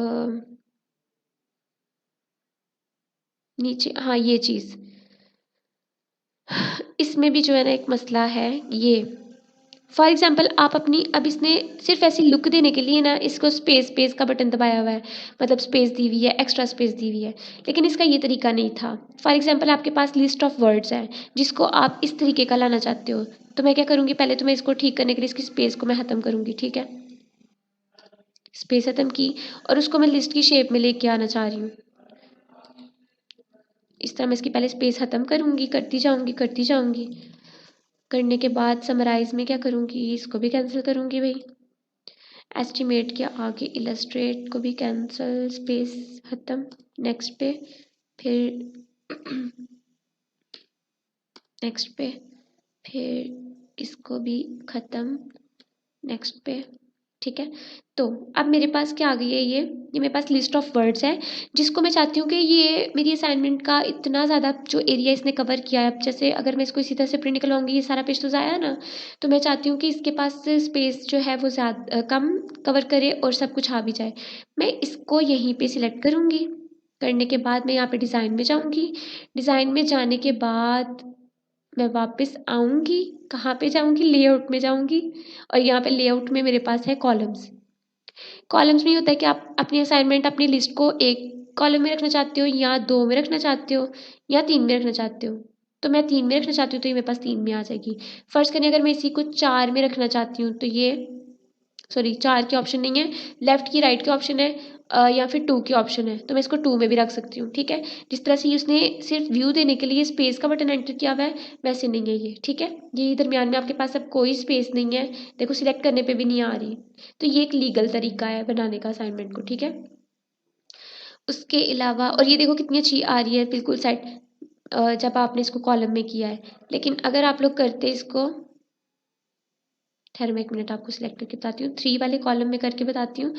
[SPEAKER 1] नीचे, हाँ ये चीज़, इसमें भी जो है ना एक मसला है ये। फॉर एग्जाम्पल आप अपनी, अब इसने सिर्फ ऐसी लुक देने के लिए ना इसको स्पेस स्पेस का बटन दबाया हुआ है, मतलब स्पेस दी हुई है, एक्स्ट्रा स्पेस दी हुई है, लेकिन इसका ये तरीका नहीं था। फॉर एग्जाम्पल आपके पास लिस्ट ऑफ वर्ड्स है जिसको आप इस तरीके का लाना चाहते हो, तो मैं क्या करूँगी, पहले तो मैं इसको ठीक करने के लिए इसकी स्पेस को मैं ख़त्म करूँगी। ठीक है, स्पेस ख़त्म की, और उसको मैं लिस्ट की शेप में लेके आना चाह रही हूँ। इस तरह मैं इसकी पहले स्पेस ख़त्म करूँगी, करती जाऊँगी करती जाऊँगी, करने के बाद समराइज़ में क्या करूँगी, इसको भी कैंसिल करूँगी भाई, एस्टिमेट के आगे इलस्ट्रेट को भी कैंसिल, स्पेस ख़त्म, नेक्स्ट पे, फिर नेक्स्ट पे, फिर इसको भी ख़त्म, नेक्स्ट पे। ठीक है, तो अब मेरे पास क्या आ गई है, ये मेरे पास लिस्ट ऑफ वर्ड्स है, जिसको मैं चाहती हूँ कि ये मेरी असाइनमेंट का इतना ज़्यादा जो एरिया इसने कवर किया है, अब जैसे अगर मैं इसको इसी तरह से प्रिंट निकलवाऊंगी, ये सारा पेज तो ज़ाया है ना, तो मैं चाहती हूँ कि इसके पास स्पेस जो है वो ज़्यादा कम कवर करे और सब कुछ आ भी जाए। मैं इसको यहीं पर सिलेक्ट करूँगी, करने के बाद मैं यहाँ पर डिज़ाइन में जाऊँगी, डिज़ाइन में जाने के बाद मैं वापस आऊँगी, कहाँ पे जाऊँगी, लेआउट में जाऊँगी, और यहाँ पे लेआउट में मेरे पास है कॉलम्स। कॉलम्स में ये होता है कि आप अपनी असाइनमेंट, अपनी लिस्ट को एक कॉलम में रखना चाहते हो, या दो में रखना चाहते हो, या तीन में रखना चाहते हो। तो मैं तीन में रखना चाहती हूँ, तो ये मेरे पास तीन में आ जाएगी। फर्स्ट करें, अगर मैं इसी को चार में रखना चाहती हूँ, तो ये, सॉरी, चार के ऑप्शन नहीं है, लेफ्ट की राइट के ऑप्शन है, या फिर टू के ऑप्शन है, तो मैं इसको टू में भी रख सकती हूँ। ठीक है, जिस तरह से उसने सिर्फ व्यू देने के लिए स्पेस का बटन एंटर किया हुआ है, वैसे नहीं है ये। ठीक है, ये दरमियान में आपके पास अब कोई स्पेस नहीं है, देखो सिलेक्ट करने पे भी नहीं आ रही, तो ये एक लीगल तरीका है बनाने का असाइनमेंट को। ठीक है, उसके अलावा, और ये देखो कितनी अच्छी आ रही है बिल्कुल सेट, जब आपने इसको कॉलम में किया है। लेकिन अगर आप लोग करते इसको, ठहर मैं एक मिनट आपको सिलेक्ट करके बताती हूँ, थ्री वाले कॉलम में करके बताती हूँ।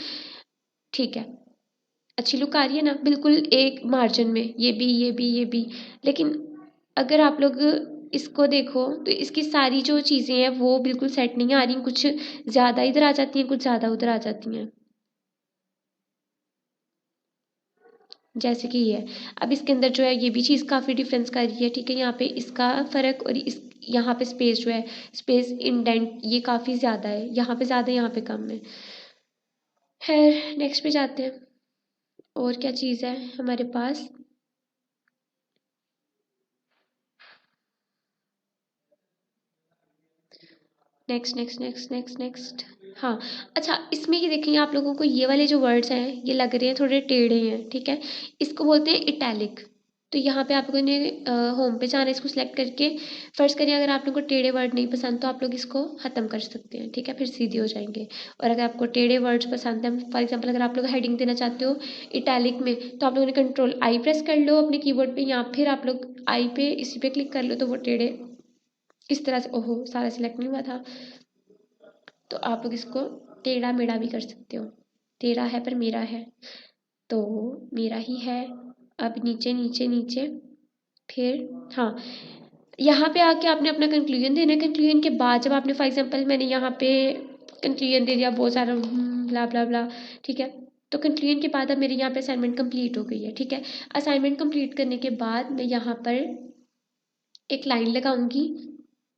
[SPEAKER 1] ठीक है, अच्छी लुक आ रही है ना, बिल्कुल एक मार्जिन में, ये भी ये भी ये भी। लेकिन अगर आप लोग इसको देखो, तो इसकी सारी जो चीज़ें हैं वो बिल्कुल सेट नहीं आ रही, कुछ ज़्यादा इधर आ जाती हैं, कुछ ज़्यादा उधर आ जाती हैं, जैसे कि ये है। अब इसके अंदर जो है ये भी चीज़ काफ़ी डिफरेंस कर रही है। ठीक है, यहाँ पे इसका फ़र्क, और इस यहाँ पे स्पेस जो है, स्पेस इंडेंट ये काफ़ी ज़्यादा है, यहाँ पे ज़्यादा है, यहाँ पे कम है। खैर नेक्स्ट पे जाते हैं, और क्या चीज़ है हमारे पास। Next next next next next. हाँ, अच्छा इसमें ये देखेंगे आप लोगों को ये वाले जो वर्ड्स हैं ये लग रहे हैं थोड़े टेढ़े हैं, ठीक है। इसको बोलते हैं इटैलिक। तो यहाँ पे आप लोगों ने होम पे जाना है, इसको सिलेक्ट करके फर्स्ट करिए। अगर आप लोगों को टेढ़े वर्ड नहीं पसंद तो आप लोग इसको ख़त्म कर सकते हैं, ठीक है, फिर सीधे हो जाएंगे। और अगर आपको टेढ़े वर्ड्स पसंद हैं, फॉर एग्जाम्पल अगर आप लोग हेडिंग देना चाहते हो इटैलिक में, तो आप लोगों ने कंट्रोल आई प्रेस कर लो अपने कीबोर्ड पे, या फिर आप लोग आई पे इसी पे क्लिक कर लो तो वो टेढ़े इस तरह से, ओहो सारा सिलेक्ट नहीं हुआ था, तो आप लोग इसको टेढ़ा मेढ़ा भी कर सकते हो। तेरा है पर मेरा है, तो मेरा ही है। अब नीचे नीचे नीचे, फिर हाँ, यहाँ पे आके आपने अपना कंक्लूजन देना है। कंक्लूजन के बाद जब आपने फॉर एग्जांपल मैंने यहाँ पे कंक्लूजन दे दिया बहुत सारा ब्ला ब्ला ब्ला, ठीक है, तो कंक्लूजन के बाद अब मेरे यहाँ पे असाइनमेंट कंप्लीट हो गई है, ठीक है। असाइनमेंट कंप्लीट करने के बाद मैं यहाँ पर एक लाइन लगाऊंगी,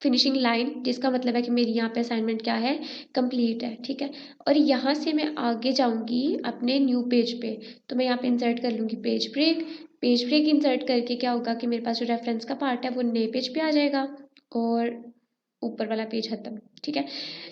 [SPEAKER 1] फिनिशिंग लाइन, जिसका मतलब है कि मेरी यहाँ पे असाइनमेंट क्या है, कंप्लीट है, ठीक है। और यहाँ से मैं आगे जाऊँगी अपने न्यू पेज पे, तो मैं यहाँ पे इंसर्ट कर लूँगी page break. Page break insert करके क्या होगा कि मेरे पास जो रेफरेंस का पार्ट है वो नए पेज पे आ जाएगा और ऊपर वाला पेज खत्म, ठीक है।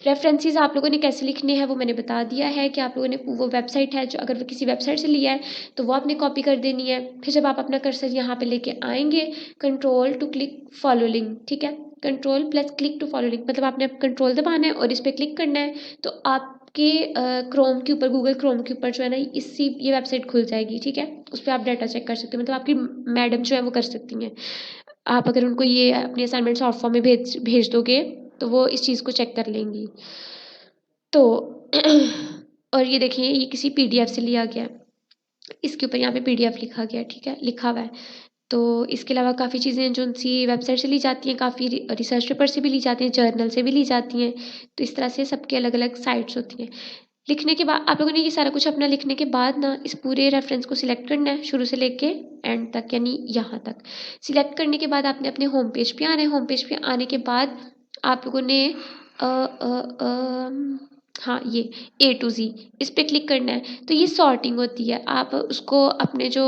[SPEAKER 1] रेफरेंसेस आप लोगों ने कैसे लिखने हैं वो मैंने बता दिया है कि आप लोगों ने वो वेबसाइट है जो, अगर वो किसी वेबसाइट से लिया है तो वो आपने कॉपी कर देनी है। फिर जब आप अपना कर्सर यहाँ पे लेके आएंगे, control to click follow link, ठीक है, control plus click to follow link, मतलब आपने कंट्रोल दबाना है और इस पर क्लिक करना है, तो आपके क्रोम के ऊपर, गूगल क्रोम के ऊपर जो है ना इसी ये वेबसाइट खुल जाएगी, ठीक है। उस पर आप डाटा चेक कर सकते हो, मतलब आपकी मैडम जो है वो कर सकती हैं। आप अगर उनको ये अपनी असाइनमेंट सॉफ्ट फॉर्म में भेज भेज दोगे तो वो इस चीज़ को चेक कर लेंगी। तो और ये देखिए ये किसी पीडीएफ से लिया गया है, इसके ऊपर यहाँ पे पीडीएफ लिखा गया है, ठीक है, लिखा हुआ है। तो इसके अलावा काफ़ी चीज़ें जो उनसी वेबसाइट से ली जाती हैं, काफ़ी रिसर्च पेपर से भी ली जाती हैं, जर्नल से भी ली जाती हैं। तो इस तरह से सबके अलग अलग साइट्स होती हैं। लिखने के बाद आप लोगों ने ये सारा कुछ अपना लिखने के बाद ना इस पूरे रेफरेंस को सिलेक्ट करना है शुरू से लेके एंड तक, यानी यहाँ तक। सिलेक्ट करने के बाद आपने अपने होम पेज पे आना है। होम पेज पे आने के बाद आप लोगों ने हाँ ये ए टू जी इस पर क्लिक करना है। तो ये सॉर्टिंग होती है, आप उसको अपने जो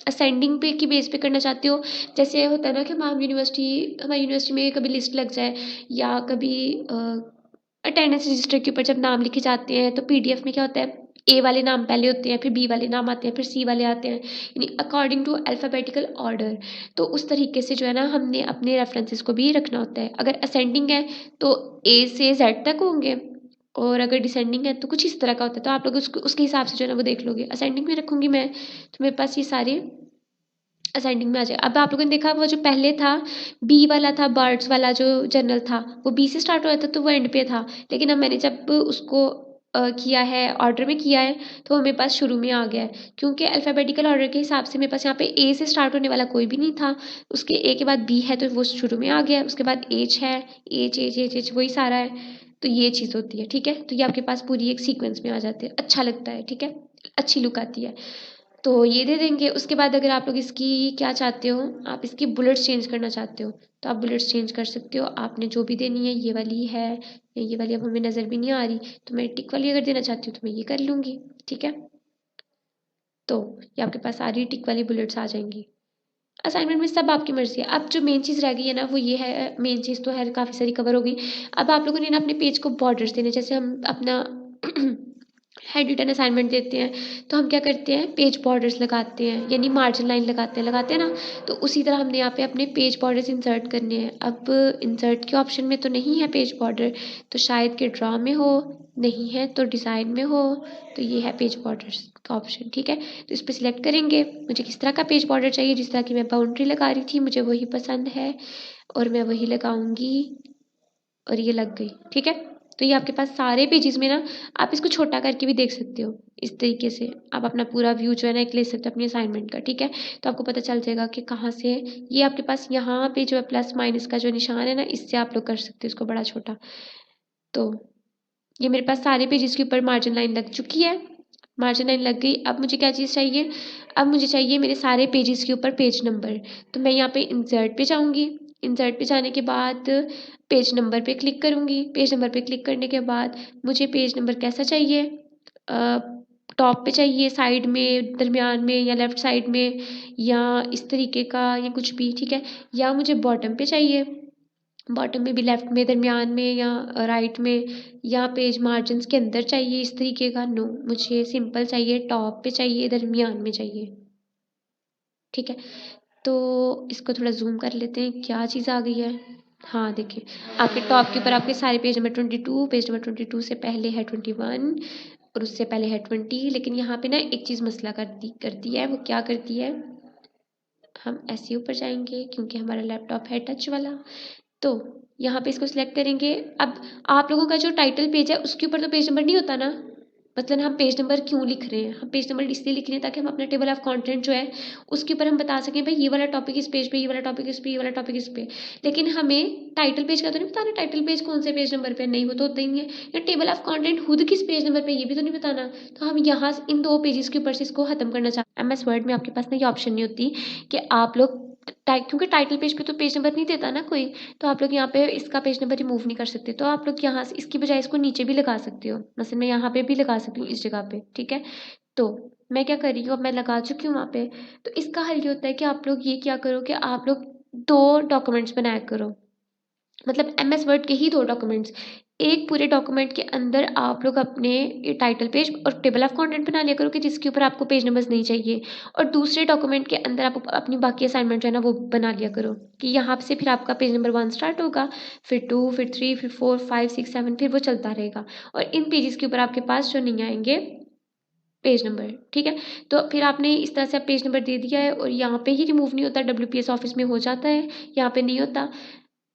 [SPEAKER 1] असेंडिंग पे की बेस पे करना चाहते हो। जैसे होता है ना कि हमारी यूनिवर्सिटी में कभी लिस्ट लग जाए या कभी अटेंडेंस रजिस्टर के ऊपर जब नाम लिखे जाते हैं तो पीडीएफ में क्या होता है, ए वाले नाम पहले होते हैं, फिर बी वाले नाम आते हैं, फिर सी वाले आते हैं, यानी अकॉर्डिंग टू अल्फ़ाबेटिकल ऑर्डर। तो उस तरीके से जो है ना हमने अपने रेफरेंसेस को भी रखना होता है। अगर असेंडिंग है तो ए से जेड तक होंगे, और अगर डिसेंडिंग है तो कुछ इस तरह का होता है। तो आप लोग उसको उसके हिसाब से जो है ना वो देख लोगे। असेंडिंग में रखूँगी मैं, तो मेरे पास ये सारे असेंडिंग में आ जाए। अब आप लोगों ने देखा वो जो पहले था बी वाला था, बर्ड्स वाला जो जर्नल था वो बी से स्टार्ट हो रहा था तो वो एंड पे था, लेकिन अब मैंने जब उसको किया है, ऑर्डर में किया है, तो वो मेरे पास शुरू में आ गया है, क्योंकि अल्फ़ाबेटिकल ऑर्डर के हिसाब से मेरे पास यहाँ पे ए से स्टार्ट होने वाला कोई भी नहीं था। उसके ए के बाद बी है तो वो शुरू में आ गया है, उसके बाद एच है, एच एच एच एच वही सारा है। तो ये चीज़ होती है, ठीक है। तो ये आपके पास पूरी एक सीक्वेंस में आ जाते हैं, अच्छा लगता है, ठीक है, अच्छी लुक आती है। तो ये दे देंगे। उसके बाद अगर आप लोग इसकी क्या चाहते हो, आप इसकी बुलेट्स चेंज करना चाहते हो तो आप बुलेट्स चेंज कर सकते हो। आपने जो भी देनी है, ये वाली है या ये वाली अब हमें नज़र भी नहीं आ रही, तो मैं टिक वाली अगर देना चाहती हूँ तो मैं ये कर लूँगी, ठीक है। तो ये आपके पास सारी टिक वाली बुलेट्स आ जाएंगी। असाइनमेंट में सब आपकी मर्ज़ी है। अब जो मेन चीज़ रह गई है ना वो ये है, मेन चीज़ तो है काफ़ी सारी कवर हो गई। अब आप लोगों ने ना अपने पेज को बॉर्डर्स देने, जैसे हम अपना हेड रिटन असाइनमेंट देते हैं तो हम क्या करते हैं, पेज बॉर्डर्स लगाते हैं, यानी मार्जिन लाइन लगाते हैं ना। तो उसी तरह हमने यहाँ पे अपने पेज बॉर्डर्स इंसर्ट करने हैं। अब इंसर्ट के ऑप्शन में तो नहीं है पेज बॉर्डर, तो शायद कि ड्रा में हो, नहीं है तो डिज़ाइन में हो, तो ये है पेज बॉर्डर्स का ऑप्शन, ठीक है। तो इस पर सिलेक्ट करेंगे, मुझे किस तरह का पेज बॉर्डर चाहिए, जिस तरह की मैं बाउंड्री लगा रही थी मुझे वही पसंद है और मैं वही लगाऊंगी, और ये लग गई, ठीक है। तो ये आपके पास सारे पेजेस में ना, आप इसको छोटा करके भी देख सकते हो। इस तरीके से आप अपना पूरा व्यू जो है ना एक ले सकते हो अपनी असाइनमेंट का, ठीक है। तो आपको पता चल जाएगा कि कहाँ से ये आपके पास यहाँ पे जो है प्लस माइनस का जो निशान है ना, इससे आप लोग कर सकते हो इसको बड़ा छोटा। तो ये मेरे पास सारे पेजेस के ऊपर मार्जिन लाइन लग चुकी है, मार्जिन लाइन लग गई। अब मुझे क्या चीज़ चाहिए, अब मुझे चाहिए मेरे सारे पेजेस के ऊपर पेज नंबर। तो मैं यहाँ पे इंसर्ट पे जाऊँगी, इंसर्ट पे जाने के बाद पेज नंबर पे क्लिक करूँगी। पेज नंबर पे क्लिक करने के बाद मुझे पेज नंबर कैसा चाहिए, टॉप पे चाहिए, साइड में, दरमियान में, या लेफ़्ट साइड में, या इस तरीके का, या कुछ भी, ठीक है, या मुझे बॉटम पे चाहिए। बॉटम में भी, लेफ्ट में, दरमियान में या राइट में, या पेज मार्जिन्स के अंदर चाहिए इस तरीके का? नो, मुझे सिंपल चाहिए, टॉप पे चाहिए, दरमियान में चाहिए। ठीक है, तो इसको थोड़ा जूम कर लेते हैं, क्या चीज़ आ गई है। हाँ देखिए, आपके टॉप के ऊपर आपके सारे पेज नंबर 22, पेज नंबर 22 से पहले है 21 और उससे पहले है 20। लेकिन यहाँ पे ना एक चीज़ मसला करती है, वो क्या करती है, हम ऐसे ऊपर जाएंगे क्योंकि हमारा लैपटॉप है टच वाला, तो यहाँ पे इसको सिलेक्ट करेंगे। अब आप लोगों का जो टाइटल पेज है उसके ऊपर तो पेज नंबर नहीं होता ना, मतलब हम पेज नंबर क्यों लिख रहे हैं, हम पेज नंबर इसलिए लिख रहे हैं ताकि हम अपना टेबल ऑफ कंटेंट जो है उसके ऊपर हम बता सकें भाई ये वाला टॉपिक इस पेज पे, ये वाला टॉपिक इस पे, ये वाला टॉपिक इस पे। लेकिन हमें टाइटल पेज का तो नहीं बताना, टाइटल पेज कौन से पेज नंबर पे, नहीं वो तो होता ही नहीं है। या टेबल ऑफ कंटेंट खुद किस पेज नंबर पे, ये भी तो नहीं बताना। तो हम यहाँ इन दो पेजेस के ऊपर से इसको खत्म करना चाहते हैं। MS वर्ड में आपके पास ना ये ऑप्शन नहीं होती कि आप लोग क्योंकि टाइटल पेज पे तो पेज नंबर नहीं देता ना कोई, तो आप लोग यहाँ पे इसका पेज नंबर रिमूव नहीं कर सकते। तो आप लोग यहाँ से इसकी बजाय इसको नीचे भी लगा सकते हो, मतलब मैं यहाँ पे भी लगा सकती हूँ इस जगह पे। ठीक है, तो मैं क्या कर रही हूँ, अब मैं लगा चुकी हूँ वहाँ पे। तो इसका हल ये होता है कि आप लोग ये क्या करो कि आप लोग दो डॉक्यूमेंट्स बनाया करो, मतलब MS वर्ड के ही दो डॉक्यूमेंट्स। एक पूरे डॉक्यूमेंट के अंदर आप लोग अपने टाइटल पेज और टेबल ऑफ कंटेंट बना लिया करो कि जिसके ऊपर आपको पेज नंबर्स नहीं चाहिए, और दूसरे डॉक्यूमेंट के अंदर आप अपनी बाकी असाइनमेंट जो है ना वो बना लिया करो कि यहाँ से फिर आपका पेज नंबर 1 स्टार्ट होगा, फिर 2, फिर 3, फिर 4, 5, 6, 7, फिर वो चलता रहेगा। और इन पेजेस के ऊपर आपके पास जो नहीं आएंगे पेज नंबर। ठीक है, तो फिर आपने इस तरह से आप पेज नंबर दे दिया है, और यहाँ पे ही रिमूव नहीं होता, WPS ऑफिस में हो जाता है, यहाँ पे नहीं होता।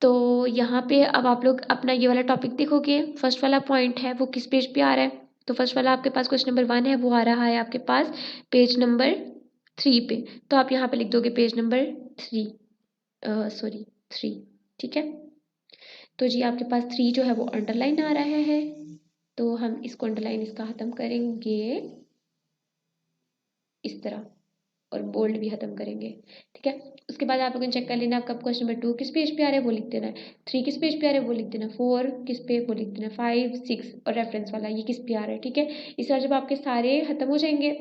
[SPEAKER 1] तो यहाँ पे अब आप लोग अपना ये वाला टॉपिक देखोगे, फर्स्ट वाला पॉइंट है वो किस पेज पे आ रहा है, तो फर्स्ट वाला आपके पास क्वेश्चन नंबर 1 है, वो आ रहा है आपके पास पेज नंबर 3 पे। तो आप यहाँ पे लिख दोगे पेज नंबर 3, सॉरी 3। ठीक है, तो जी आपके पास 3 जो है वो अंडरलाइन आ रहा है, तो हम इसको अंडरलाइन इसका ख़त्म करेंगे इस तरह, और बोल्ड भी ख़त्म करेंगे। ठीक है, उसके बाद आप लोगों ने चेक कर लेना आपका क्वेश्चन नंबर 2 किस पेज पे आ रहा है वो लिख देना है, 3 किस पेज पे आ रहा है वो लिख देना, 4 किस पे वो लिख देना, 5, 6 और रेफरेंस वाला ये किस पे आ रहा है। ठीक है, इस तरह जब आपके सारे खत्म हो जाएंगे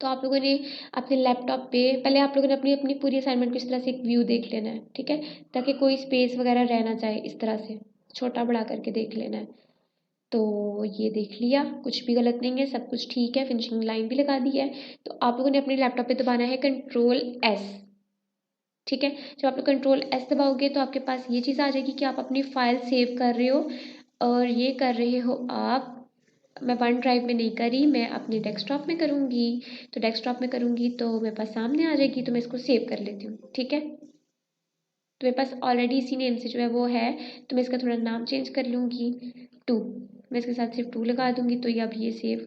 [SPEAKER 1] तो आप लोगों ने अपने लैपटॉप पे पहले आप लोगों ने अपनी अपनी पूरी असाइनमेंट को इस तरह से एक व्यू देख लेना है। ठीक है, ताकि कोई स्पेस वगैरह रह ना जाए, इस तरह से छोटा बड़ा करके देख लेना है। तो ये देख लिया, कुछ भी गलत नहीं है, सब कुछ ठीक है, फिनिशिंग लाइन भी लगा दी है। तो आप लोगों ने अपने लैपटॉप पे दबाना है Ctrl+S। ठीक है, जब आप लोग Ctrl+S दबाओगे तो आपके पास ये चीज़ आ जाएगी कि आप अपनी फाइल सेव कर रहे हो, और ये कर रहे हो आप, मैं वन ड्राइव में नहीं करी, मैं अपने डेस्कटॉप में करूँगी। तो डेस्कटॉप में करूँगी तो मेरे पास सामने आ जाएगी, तो मैं इसको सेव कर लेती हूँ। ठीक है, तो मेरे पास ऑलरेडी इसी नेम से जो है वो है, तो मैं इसका थोड़ा नाम चेंज कर लूँगी, 2, मैं इसके साथ सिर्फ 2 लगा दूँगी, तो ये अब ये सेव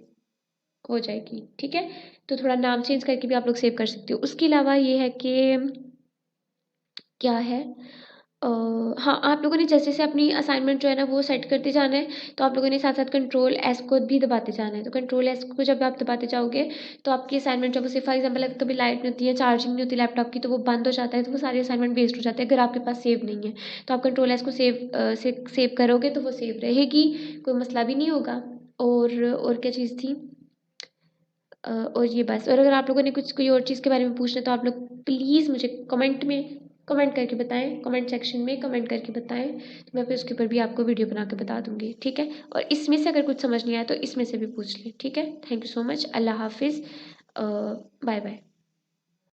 [SPEAKER 1] हो जाएगी। ठीक है, तो थोड़ा नाम चेंज करके भी आप लोग सेव कर सकते हो। उसके अलावा ये है कि क्या है, हाँ आप लोगों ने जैसे जैसे अपनी असाइनमेंट जो है ना वो सेट करते जाना है, तो आप लोगों ने साथ साथ Ctrl+S को भी दबाते जाना है। तो Ctrl+S को जब आप दबाते जाओगे तो आपकी असाइनमेंट जब उसे फॉर एग्जाम्पल अगर कभी लाइट नहीं होती है, चार्जिंग नहीं होती लैपटॉप की, तो वो बंद हो जाता है, तो वो सारे असाइनमेंट वेस्ट हो जाते हैं अगर आपके पास सेव नहीं है। तो आप Ctrl+S को सेव करोगे तो वो सेव रहेगी, कोई मसला भी नहीं होगा। और क्या चीज़ थी, और ये बस। और अगर आप लोगों ने कुछ कोई और चीज़ के बारे में पूछना है तो आप लोग प्लीज़ मुझे कमेंट करके बताएं, कमेंट सेक्शन में कमेंट करके बताएं, तो मैं फिर उसके ऊपर भी आपको वीडियो बना के बता दूंगी। ठीक है, और इसमें से अगर कुछ समझ नहीं आया तो इसमें से भी पूछ लें। ठीक है, थैंक यू सो मच, अल्लाह हाफिज़, बाय बाय।